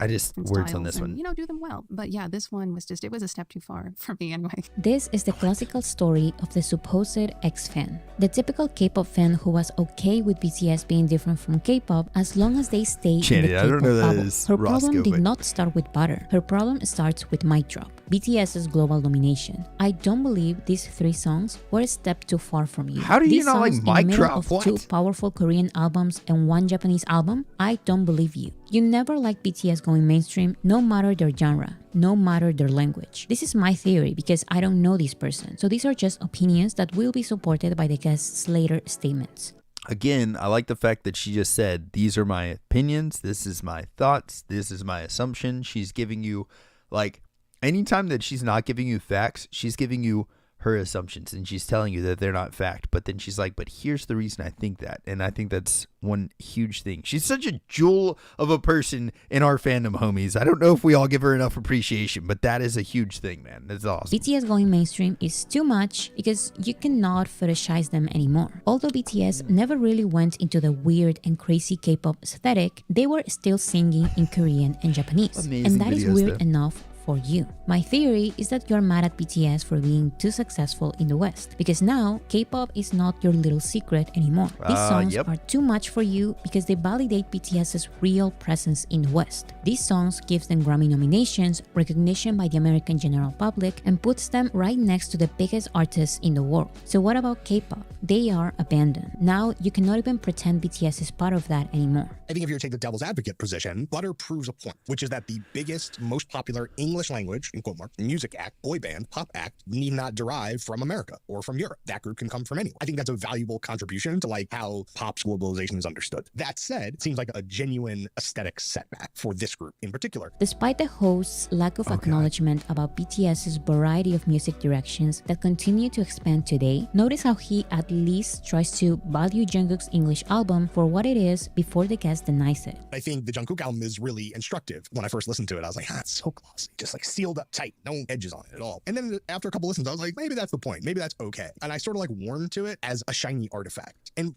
Words on this one. Do them well. But yeah, this one was it was a step too far for me anyway. This is the classical story of the supposed ex-fan. The typical K-pop fan who was okay with BTS being different from K-pop as long as they stay in Janet, the I K-pop don't know that bubble. is Her Roscoe, problem did but- not start with butter. Her problem starts with mic drop. BTS's global domination. I don't believe these 3 songs were a step too far from you. How do you These not like songs in the mic middle drop? of What? 2 powerful Korean albums and 1 Japanese album? I don't believe you. You never liked BTS going mainstream, no matter their genre, no matter their language. This is my theory because I don't know this person. So these are just opinions that will be supported by the guest's later statements. Again, I like the fact that she just said, these are my opinions, this is my thoughts, this is my assumption. She's giving you, like, anytime that she's not giving you facts, she's giving you her assumptions and she's telling you that they're not fact. But then she's like, but here's the reason I think that. And I think that's one huge thing. She's such a jewel of a person in our fandom, homies. I don't know if we all give her enough appreciation, but that is a huge thing, man. That's awesome. BTS going mainstream is too much because you cannot fetishize them anymore. Although BTS never really went into the weird and crazy K-pop aesthetic, they were still singing in Korean and Japanese. Amazing And that is videos, weird though. enough for you. My theory is that you're mad at BTS for being too successful in the West because now K-pop is not your little secret anymore. These songs Yep. are too much for you because they validate BTS's real presence in the West. These songs gives them Grammy nominations, recognition by the American general public, and puts them right next to the biggest artists in the world. So what about K-pop? They are abandoned. Now you cannot even pretend BTS is part of that anymore. I think if you take the devil's advocate position, Butter proves a point, which is that the biggest, most popular English language, in quote mark, music act, boy band, pop act, need not derive from America or from Europe. That group can come from anywhere. I think that's a valuable contribution to like how pop's globalization is understood. That said, it seems like a genuine aesthetic setback for this group in particular. Despite the host's lack of acknowledgement about BTS's variety of music directions that continue to expand today, notice how he at least tries to value Jungkook's English album for what it is before the guest denies it. I think the Jungkook album is really instructive. When I first listened to it, I was like, it's so glossy, just like sealed up tight, no edges on it at all. And then after a couple listens, I was like, maybe that's the point. Maybe that's okay. And I sort of like warmed to it as a shiny artifact. And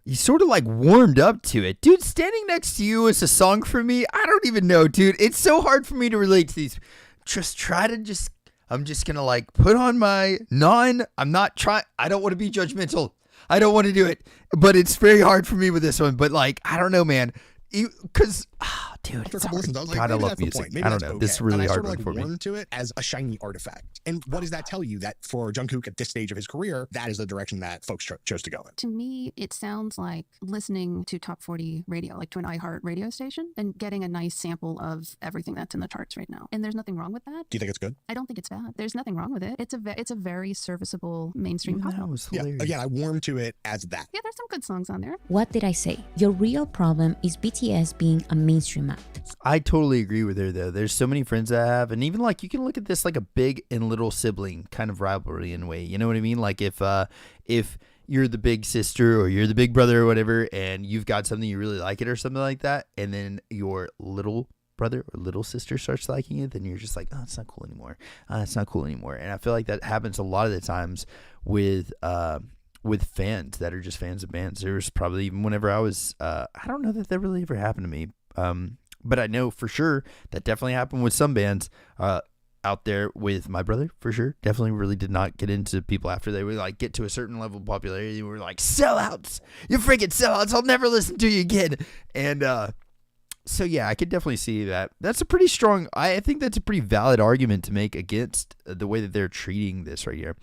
You sort of like warmed up to it. Dude, Standing Next to You is a song for me. I don't even know, dude. It's so hard for me to relate to these. I'm just going to like put on my I don't want to be judgmental. I don't want to do it, but it's very hard for me with this one. But like, I don't know, man. Because, dude, after a it's couple hard. listens, I was like, God, I maybe love that's the music. point. Maybe I don't that's know. okay. This is really and I hard sort of one like for me. warmed to it as a shiny artifact. And what does that tell you? That for Jungkook at this stage of his career, that is the direction that folks chose to go in. To me, it sounds like listening to top 40 radio, like to an iHeart radio station, and getting a nice sample of everything that's in the charts right now. And there's nothing wrong with that. Do you think it's good? I don't think it's bad. There's nothing wrong with it. It's a very serviceable mainstream pop That album. was Yeah. hilarious. Again, I warmed to it as that. Yeah, there's some good songs on there. What did I say? Your real problem is BTS being a mainstream act. I totally agree with her though. There's so many friends I have, and even like you can look at this like a big and little sibling kind of rivalry in a way. You know what I mean? Like if you're the big sister or you're the big brother or whatever, and you've got something you really like it or something like that, and then your little brother or little sister starts liking it, then you're just like, oh, it's not cool anymore. It's not cool anymore. And I feel like that happens a lot of the times with fans that are just fans of bands. There was probably even whenever I was, I don't know that really ever happened to me. But I know for sure that definitely happened with some bands out there. With my brother, for sure, definitely really did not get into people after they would like get to a certain level of popularity. We were like, sellouts, you freaking sellouts, I'll never listen to you again. And so yeah, I could definitely see that. That's a pretty strong, I think that's a pretty valid argument to make against the way that they're treating this right here.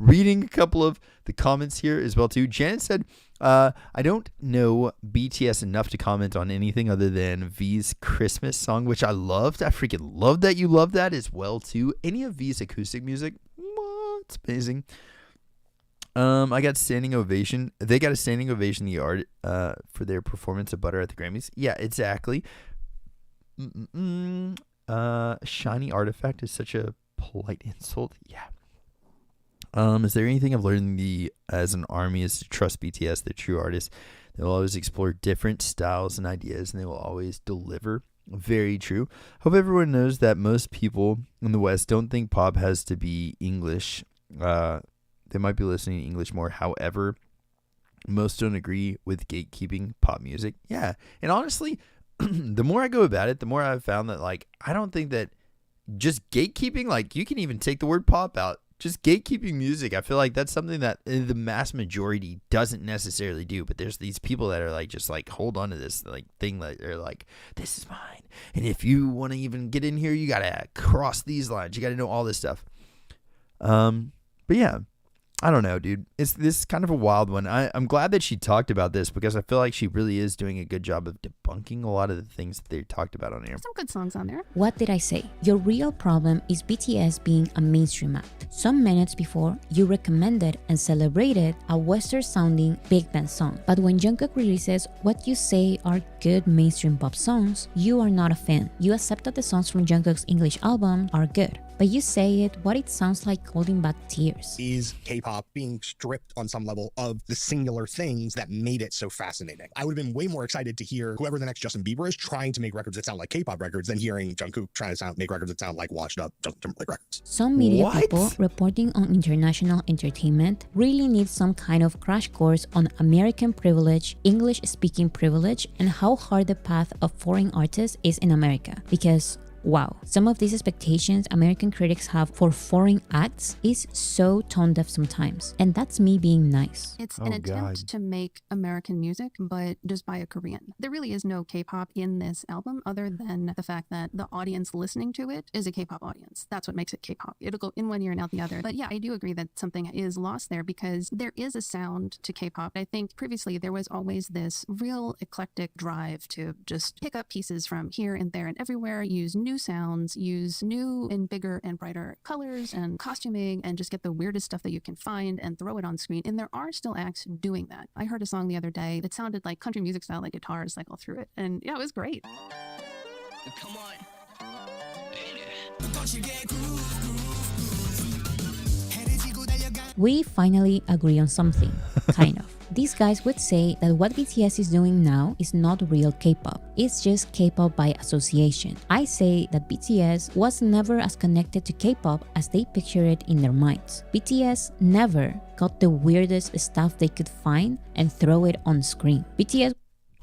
Reading a couple of the comments here as well too. Janet said, I don't know BTS enough to comment on anything other than V's Christmas song, which I loved. I freaking love that you love that as well too. Any of V's acoustic music, it's amazing. I got standing ovation. They got a standing ovation the art for their performance of Butter at the Grammys. Yeah, exactly. Shiny artifact is such a polite insult. Yeah. Is there anything I've learned as an army is to trust BTS, the true artists. They will always explore different styles and ideas, and they will always deliver. Very true. Hope everyone knows that most people in the West don't think pop has to be English. They might be listening to English more. However, most don't agree with gatekeeping pop music. Yeah, and honestly, the more I go about it, the more I've found that like I don't think that just gatekeeping, like you can even take the word pop out. Just gatekeeping music, I feel like that's something that the mass majority doesn't necessarily do. But there's these people that are like, just like, hold on to this like thing that they're like, this is mine. And if you want to even get in here, you got to cross these lines. You got to know all this stuff. But yeah, I don't know, dude. This is kind of a wild one. I'm glad that she talked about this because I feel like she really is doing a good job of debunking a lot of the things that they talked about on here. Some good songs on there. What did I say? Your real problem is BTS being a mainstream act. Some minutes before, you recommended and celebrated a Western-sounding big band song. But when Jungkook releases what you say are good mainstream pop songs, you are not a fan. You accept that the songs from Jungkook's English album are good. But you say it sounds like holding back tears. Is K-pop being stripped on some level of the singular things that made it so fascinating? I would have been way more excited to hear whoever the next Justin Bieber is trying to make records that sound like K-pop records than hearing Jungkook trying to make records that sound like washed up Justin Timberlake records. Some media people reporting on international entertainment really need some kind of crash course on American privilege, English-speaking privilege, and how hard the path of foreign artists is in America. Because wow, some of these expectations American critics have for foreign acts is so tone deaf sometimes. And that's me being nice. It's an attempt to make American music, but just by a Korean. There really is no K-pop in this album other than the fact that the audience listening to it is a K-pop audience. That's what makes it K-pop. It'll go in one ear and out the other. But yeah, I do agree that something is lost there because there is a sound to K-pop. I think previously there was always this real eclectic drive to just pick up pieces from here and there and everywhere, use new sounds, use new and bigger and brighter colors and costuming, and just get the weirdest stuff that you can find and throw it on screen. And there are still acts doing that. I heard a song the other day that sounded like country music style, like guitars cycle through it. And yeah, it was great. Come on. We finally agree on something, kind of. These guys would say that what BTS is doing now is not real K-pop. It's just K-pop by association. I say that BTS was never as connected to K-pop as they picture it in their minds. BTS never got the weirdest stuff they could find and throw it on screen. BTS...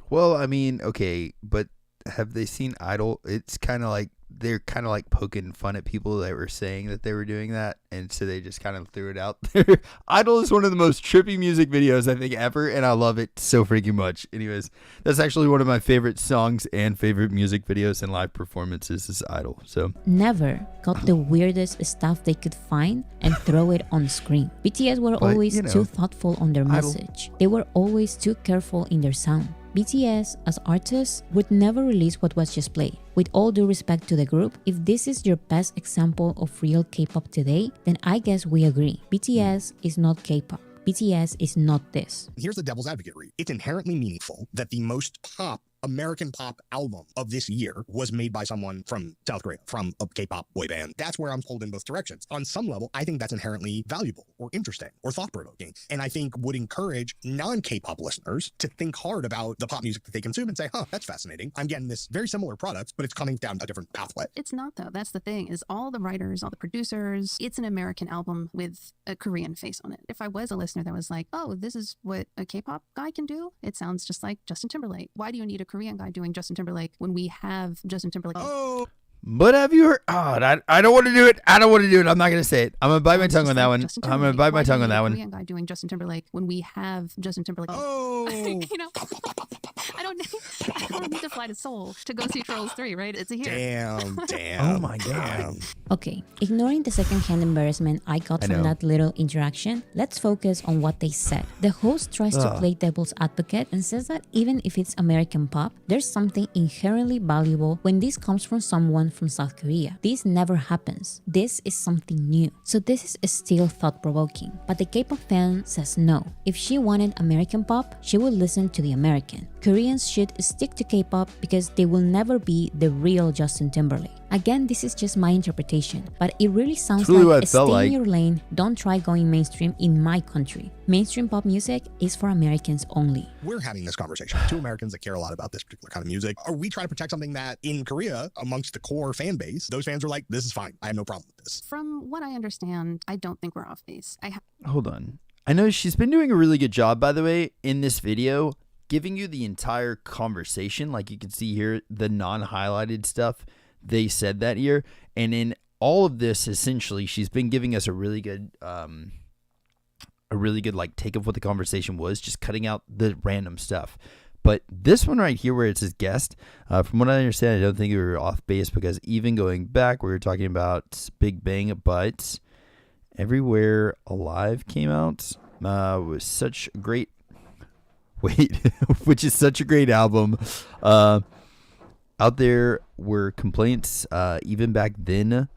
Well, I mean, okay, but have they seen Idol? It's kind of like they're kind of like poking fun at people that were saying that they were doing that, and so they just kind of threw it out there. Idol is one of the most trippy music videos I think ever, and I love it so freaking much. Anyways, that's actually one of my favorite songs and favorite music videos and live performances is Idol. So never got the weirdest stuff they could find and throw it on screen. BTS were always too thoughtful on their message. They were always too careful in their sound. BTS, as artists, would never release what was just played. With all due respect to the group, if this is your best example of real K-pop today, then I guess we agree. BTS is not K-pop. BTS is not this. Here's the devil's advocate read. It's inherently meaningful that the most pop American pop album of this year was made by someone from South Korea, from a K-pop boy band. That's where I'm pulled in both directions. On some level, I think that's inherently valuable or interesting or thought-provoking. And I think would encourage non-K-pop listeners to think hard about the pop music that they consume and say, huh, that's fascinating. I'm getting this very similar product, but it's coming down a different pathway. It's not, though. That's the thing, is all the writers, all the producers, it's an American album with a Korean face on it. If I was a listener that was like, oh, this is what a K-pop guy can do, it sounds just like Justin Timberlake. Why do you need a Korean guy doing Justin Timberlake when we have Justin Timberlake? Oh, But have you heard? Oh, I don't want to do it. I don't want to do it. I'm not going to say it. I'm going to bite my tongue on that one. I'm going to bite my tongue on that one. Korean guy doing Justin Timberlake when we have Justin Timberlake. oh. You know, I don't need to fly to Seoul to go see Trolls 3, right? It's a here. Damn. Oh my God. Okay, ignoring the secondhand embarrassment I got I from know. that little interaction, let's focus on what they said. The host tries to play devil's advocate and says that even if it's American pop, there's something inherently valuable when this comes from someone from South Korea. This never happens. This is something new. So this is still thought-provoking. But the K-pop fan says no. If she wanted American pop, she would listen to the American. Koreans should stick to K-pop because they will never be the real Justin Timberlake. Again, this is just my interpretation, but it really sounds really what like it felt stay like. in your lane, don't try going mainstream in my country. Mainstream pop music is for Americans only. We're having this conversation. Two Americans that care a lot about this particular kind of music. Are we trying to protect something that in Korea, amongst the core fan base, those fans are like, this is fine. I have no problem with this. From what I understand, I don't think we're off base. Hold on. I know she's been doing a really good job, by the way, in this video, giving you the entire conversation. Like you can see here, the non-highlighted stuff they said that year. And in all of this, essentially, she's been giving us a really good like take of what the conversation was, just cutting out the random stuff. But this one right here where it says guest, from what I understand, I don't think we were off base because even going back, we were talking about Big Bang, but Everywhere Alive came out, was such great, which is such a great album. Out there were complaints, even back then,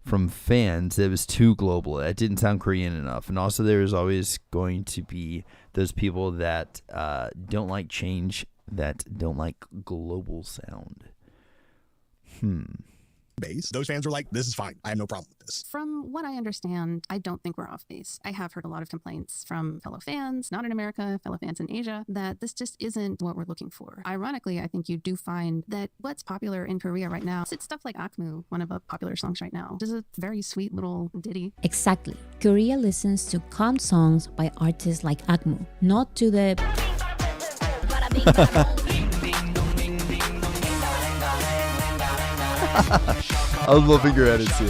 from fans that it was too global. It didn't sound Korean enough. And also there was always going to be those people that don't like change, that don't like global sound. Base. Those fans are like, this is fine. I have no problem with this. From what I understand, I don't think we're off base. I have heard a lot of complaints from fellow fans, not in America, fellow fans in Asia, that this just isn't what we're looking for. Ironically, I think you do find that what's popular in Korea right now, it's stuff like Akmu, one of the popular songs right now. This is a very sweet little ditty. Exactly. Korea listens to calm songs by artists like Akmu, not to the I was loving your attitude.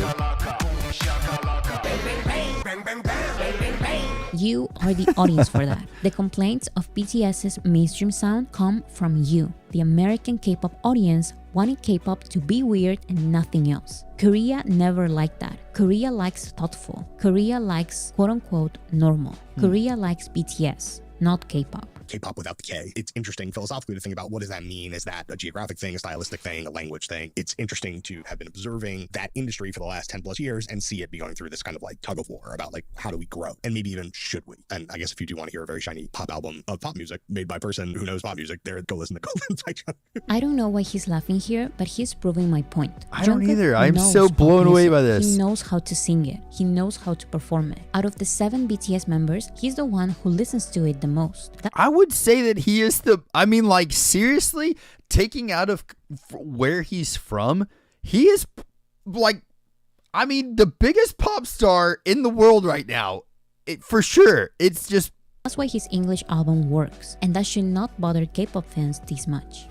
You are the audience for that. The complaints of BTS's mainstream sound come from you, the American K-pop audience wanting K-pop to be weird and nothing else. Korea never liked that. Korea likes thoughtful. Korea likes quote-unquote normal. Korea likes BTS, not K-pop. K-pop without the K. It's interesting philosophically to think about what does that mean? Is that a geographic thing, a stylistic thing, a language thing? It's interesting to have been observing that industry for the last 10 plus years and see it be going through this kind of like tug of war about like, how do we grow? And maybe even should we? And I guess if you do want to hear a very shiny pop album of pop music made by a person who knows pop music, there, go listen to Golden Section. I don't know why he's laughing here, but he's proving my point. I don't Jungkook either. I'm knows so pop blown away music. by this. He knows how to sing it. He knows how to perform it. Out of the 7 BTS members, he's the one who listens to it the most. I would say that he is seriously, taking out of where he's from, he is the biggest pop star in the world right now. For sure. It's just. That's why his English album works, and that should not bother K-pop fans this much.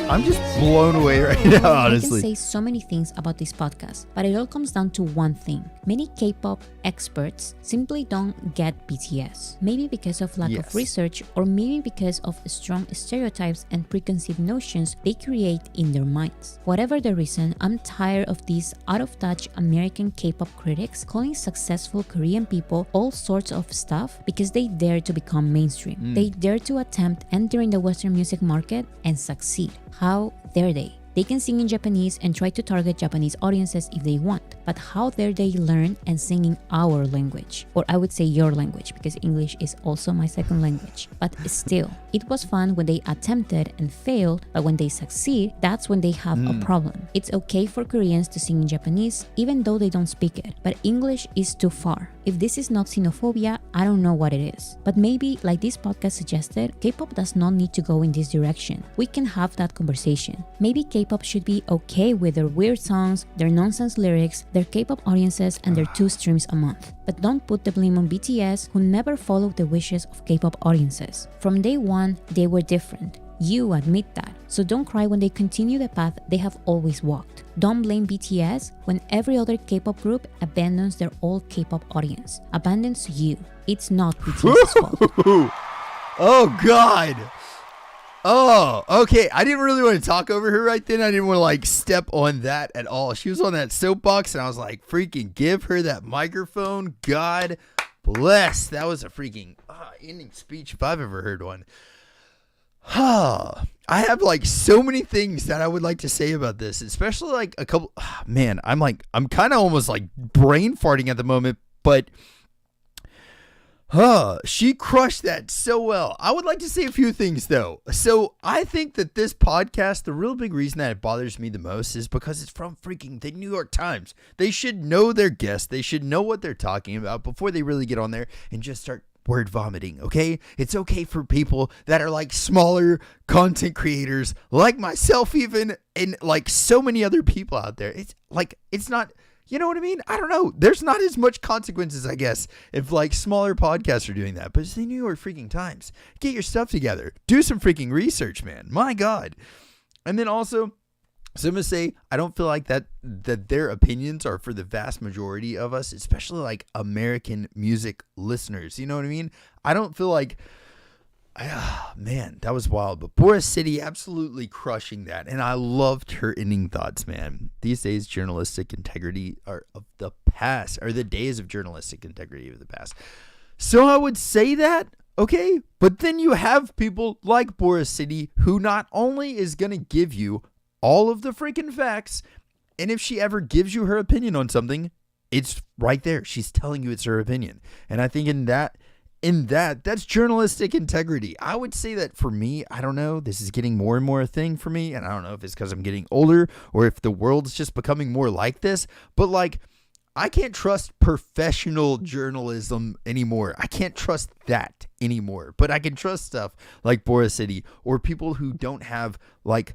I'm just blown away right now, honestly. I can say so many things about this podcast, but it all comes down to one thing. Many K-pop experts simply don't get BTS. Maybe because of lack of research, or maybe because of strong stereotypes and preconceived notions they create in their minds. Whatever the reason, I'm tired of these out-of-touch American K-pop critics calling successful Korean people all sorts of stuff because they dare to become mainstream. They dare to attempt entering the Western music market and succeed. How dare they? They can sing in Japanese and try to target Japanese audiences if they want, but how dare they learn and sing in our language? Or I would say your language, because English is also my second language. But still, it was fun when they attempted and failed, but when they succeed, that's when they have a problem. It's okay for Koreans to sing in Japanese, even though they don't speak it, but English is too far. If this is not xenophobia, I don't know what it is. But maybe, like this podcast suggested, K-pop does not need to go in this direction. We can have that conversation. Maybe K-pop should be okay with their weird songs, their nonsense lyrics, their K-pop audiences, and their 2 streams a month. But don't put the blame on BTS, who never followed the wishes of K-pop audiences. From day one, they were different. You admit that. So don't cry when they continue the path they have always walked. Don't blame BTS when every other K-pop group abandons their old K-pop audience, abandons you. It's not BTS's fault. Oh, God. Oh, okay. I didn't really want to talk over her right then. I didn't want to like step on that at all. She was on that soapbox and I was like, freaking give her that microphone. God bless. That was a freaking ending speech if I've ever heard one. I have like so many things that I would like to say about this, especially like a couple. Man, I'm kind of almost like brain farting at the moment, but she crushed that so well. I would like to say a few things though. So I think that this podcast, the real big reason that it bothers me the most is because it's from freaking the New York Times. They should know their guests. They should know what they're talking about before they really get on there and just start word vomiting, okay? It's okay for people that are like smaller content creators like myself even, and like so many other people out there. It's like, it's not, you know what I mean? I don't know. There's not as much consequences, I guess, if like smaller podcasts are doing that. But it's the New York freaking Times. Get your stuff together. Do some freaking research, man. My God. And then also, so I'm going to say, I don't feel like that their opinions are for the vast majority of us, especially like American music listeners. You know what I mean? I don't feel like, man, that was wild. But Boris City absolutely crushing that. And I loved her ending thoughts, man. These days, journalistic integrity are of the past, or the days of journalistic integrity of the past. So I would say that. Okay. But then you have people like Boris City who not only is going to give you all of the freaking facts, and if she ever gives you her opinion on something, it's right there. She's telling you it's her opinion. And I think in that's journalistic integrity. I would say that for me, I don't know, this is getting more and more a thing for me, and I don't know if it's because I'm getting older or if the world's just becoming more like this, but like, I can't trust professional journalism anymore. I can't trust that anymore, but I can trust stuff like Boris City or people who don't have like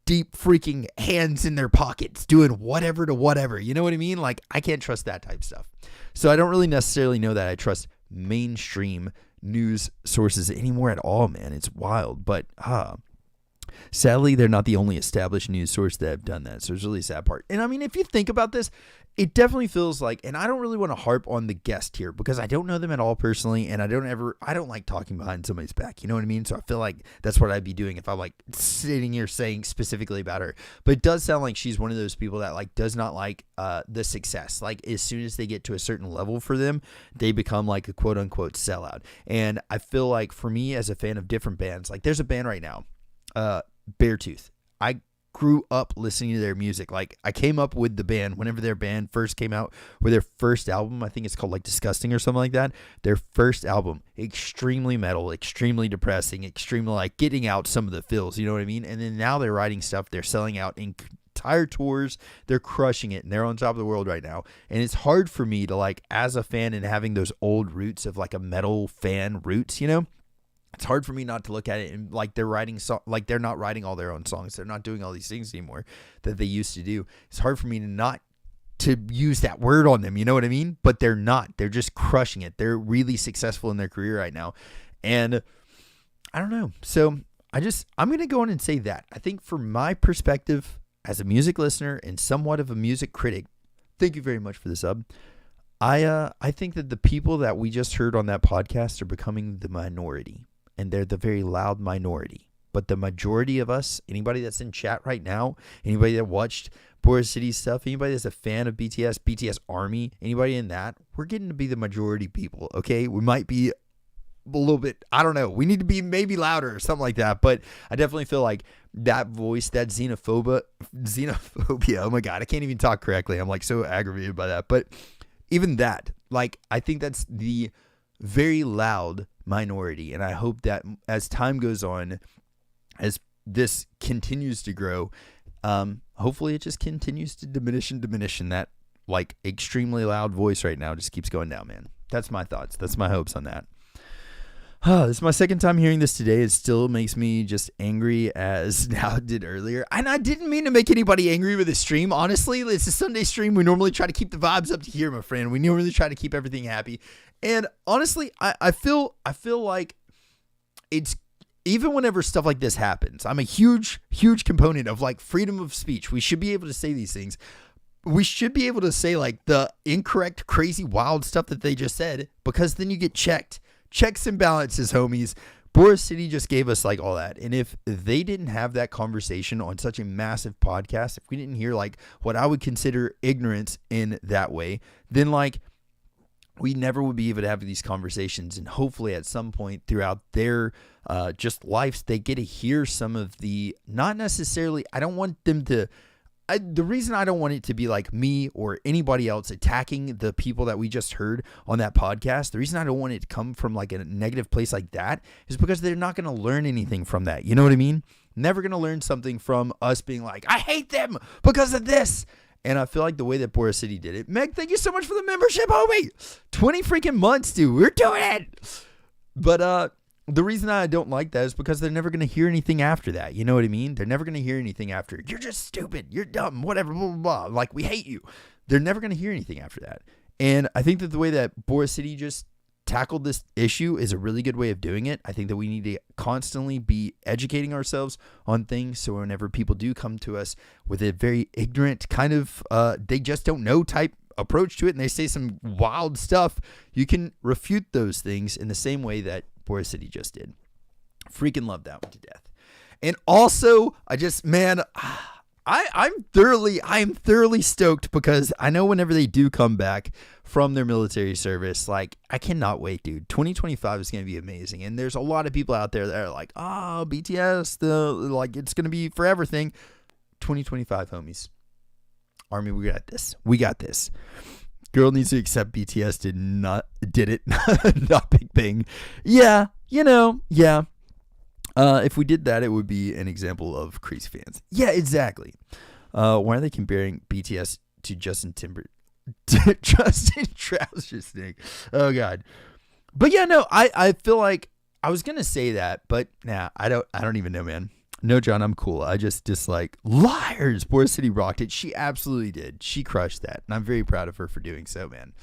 deep freaking hands in their pockets doing whatever to whatever. You know what I mean? Like, I can't trust that type stuff. So I don't really necessarily know that I trust mainstream news sources anymore at all, man. It's wild. But sadly, they're not the only established news source that have done that. So it's really a sad part. And I mean, if you think about this, it definitely feels like, and I don't really want to harp on the guest here because I don't know them at all personally, and I don't like talking behind somebody's back. You know what I mean? So I feel like that's what I'd be doing if I'm like sitting here saying specifically about her. But it does sound like she's one of those people that like does not like the success. Like as soon as they get to a certain level for them, they become like a quote unquote sellout. And I feel like for me as a fan of different bands, like there's a band right now, Beartooth. I grew up listening to their music. Like I came up with the band whenever their band first came out with their first album. I think it's called like Disgusting or something like that. Their first album, extremely metal, extremely depressing, extremely like getting out some of the feels, you know what I mean? And then now they're writing stuff. They're selling out entire tours. They're crushing it and they're on top of the world right now. And it's hard for me to like, as a fan and having those old roots of like a metal fan roots, you know, it's hard for me not to look at it and like they're writing like they're not writing all their own songs. They're not doing all these things anymore that they used to do. It's hard for me to not to use that word on them. You know what I mean? But they're not. They're just crushing it. They're really successful in their career right now. And I don't know. So I'm going to go on and say that. I think from my perspective as a music listener and somewhat of a music critic, thank you very much for the sub. I think that the people that we just heard on that podcast are becoming the minority. And they're the very loud minority. But the majority of us, anybody that's in chat right now, anybody that watched Boris City stuff, anybody that's a fan of BTS, BTS Army, anybody in that, we're getting to be the majority people, okay? We might be a little bit, I don't know. We need to be maybe louder or something like that. But I definitely feel like that voice, that xenophobia. Oh my God, I can't even talk correctly. I'm like so aggravated by that. But even that, like, I think that's the very loud minority. And I hope that as time goes on, as this continues to grow, hopefully it just continues to diminish. And that like extremely loud voice right now just keeps going down, man. That's my thoughts. That's my hopes on that. This is my second time hearing this today. It still makes me just angry as now it did earlier. And I didn't mean to make anybody angry with the stream. Honestly, it's a Sunday stream. We normally try to keep the vibes up to here, my friend. We normally try to keep everything happy. And honestly, I feel like it's, even whenever stuff like this happens, I'm a huge component of like freedom of speech. We should be able to say these things. We should be able to say like the incorrect, crazy, wild stuff that they just said, because then you get checked. Checks and balances, homies. Boris City just gave us like all that. And if they didn't have that conversation on such a massive podcast, if we didn't hear like what I would consider ignorance in that way, then like we never would be able to have these conversations. And hopefully at some point throughout their just lives, they get to hear some of the, not necessarily, I don't want them to, the reason I don't want it to be like me or anybody else attacking the people that we just heard on that podcast, the reason I don't want it to come from like a negative place like that is because they're not going to learn anything from that. You know what I mean? Never going to learn something from us being like, I hate them because of this. And I feel like the way that Boris City did it, Meg, thank you so much for the membership, homie. 20 freaking months, dude. We're doing it. But, the reason I don't like that is because they're never going to hear anything after that. You know what I mean? They're never going to hear anything after, you're just stupid, you're dumb, whatever, blah, blah, blah. Like, we hate you. They're never going to hear anything after that. And I think that the way that Boris City just tackled this issue is a really good way of doing it. I think that we need to constantly be educating ourselves on things. So whenever people do come to us with a very ignorant kind of, they just don't know type approach to it, and they say some wild stuff, you can refute those things in the same way that Boris City just did. Freaking love that one to death. And also, I just, man, I'm thoroughly stoked because I know whenever they do come back from their military service, like, I cannot wait, dude. 2025 is going to be amazing. And there's a lot of people out there that are like, oh, BTS, like, it's going to be forever thing. 2025, homies. Army, we got this. We got this. Girl needs to accept BTS did it, not Big Bang. Yeah, yeah. If we did that, it would be an example of crazy fans. Yeah, exactly. Why are they comparing BTS to Justin Trouser Snake? Oh God. But yeah, no, I feel like I was gonna say that, but nah, I don't even know, man. No, John, I'm cool. I just dislike liars. Boris City rocked it. She absolutely did. She crushed that. And I'm very proud of her for doing so, man.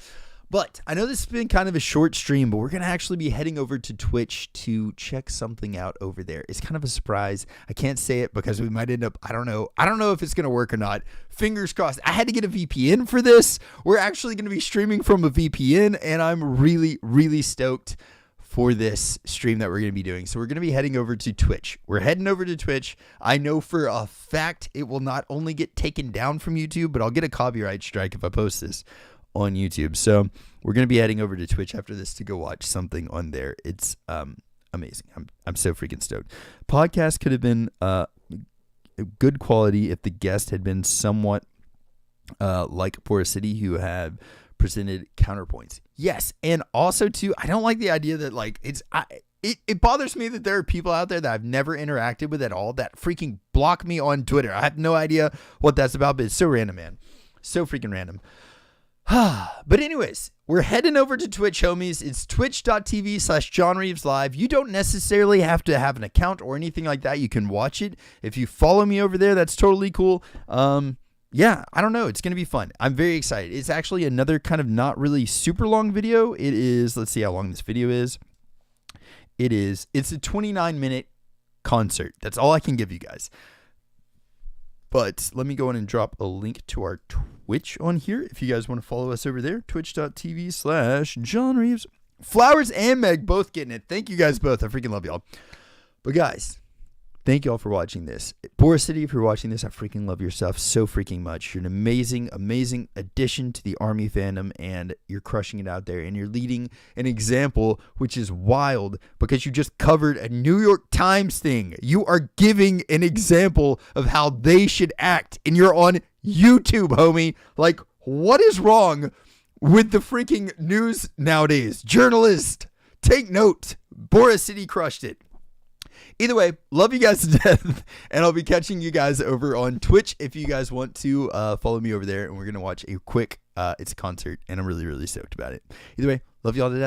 But I know this has been kind of a short stream, but we're going to actually be heading over to Twitch to check something out over there. It's kind of a surprise. I can't say it because we might end up, I don't know if it's going to work or not. Fingers crossed. I had to get a VPN for this. We're actually going to be streaming from a VPN, and I'm really, really stoked for this stream that we're going to be doing. So we're going to be heading over to Twitch. We're heading over to Twitch. I know for a fact it will not only get taken down from YouTube, but I'll get a copyright strike if I post this on YouTube. So we're going to be heading over to Twitch after this to go watch something on there. It's amazing. I'm so freaking stoked. Podcast could have been good quality if the guest had been somewhat like Boris City, who have presented counterpoints. Yes, and also too, I don't like the idea that like it bothers me that there are people out there that I've never interacted with at all that freaking block me on Twitter. I have no idea what that's about, but it's so random, man. So freaking random. But anyways, we're heading over to Twitch, homies. It's twitch.tv/John Reeves Live. You don't necessarily have to have an account or anything like that. You can watch it. If you follow me over there, that's totally cool. Yeah, I don't know. It's going to be fun. I'm very excited. It's actually another kind of not really super long video. It is, let's see how long this video is. It's a 29-minute concert. That's all I can give you guys. But let me go in and drop a link to our Twitch on here. If you guys want to follow us over there, twitch.tv/John Reeves. Flowers and Meg both getting it. Thank you guys both. I freaking love y'all. But guys, Thank you all for watching this. Boris City, if you're watching this, I freaking love your stuff so freaking much. You're an amazing, amazing addition to the Army fandom, and you're crushing it out there. And you're leading an example, which is wild because you just covered a New York Times thing. You are giving an example of how they should act, and you're on YouTube, homie. Like, what is wrong with the freaking news nowadays? Journalist, take note. Boris City crushed it. Either way, love you guys to death, and I'll be catching you guys over on Twitch if you guys want to follow me over there, and we're going to watch a quick, it's a concert, and I'm really, really stoked about it. Either way, love you all to death.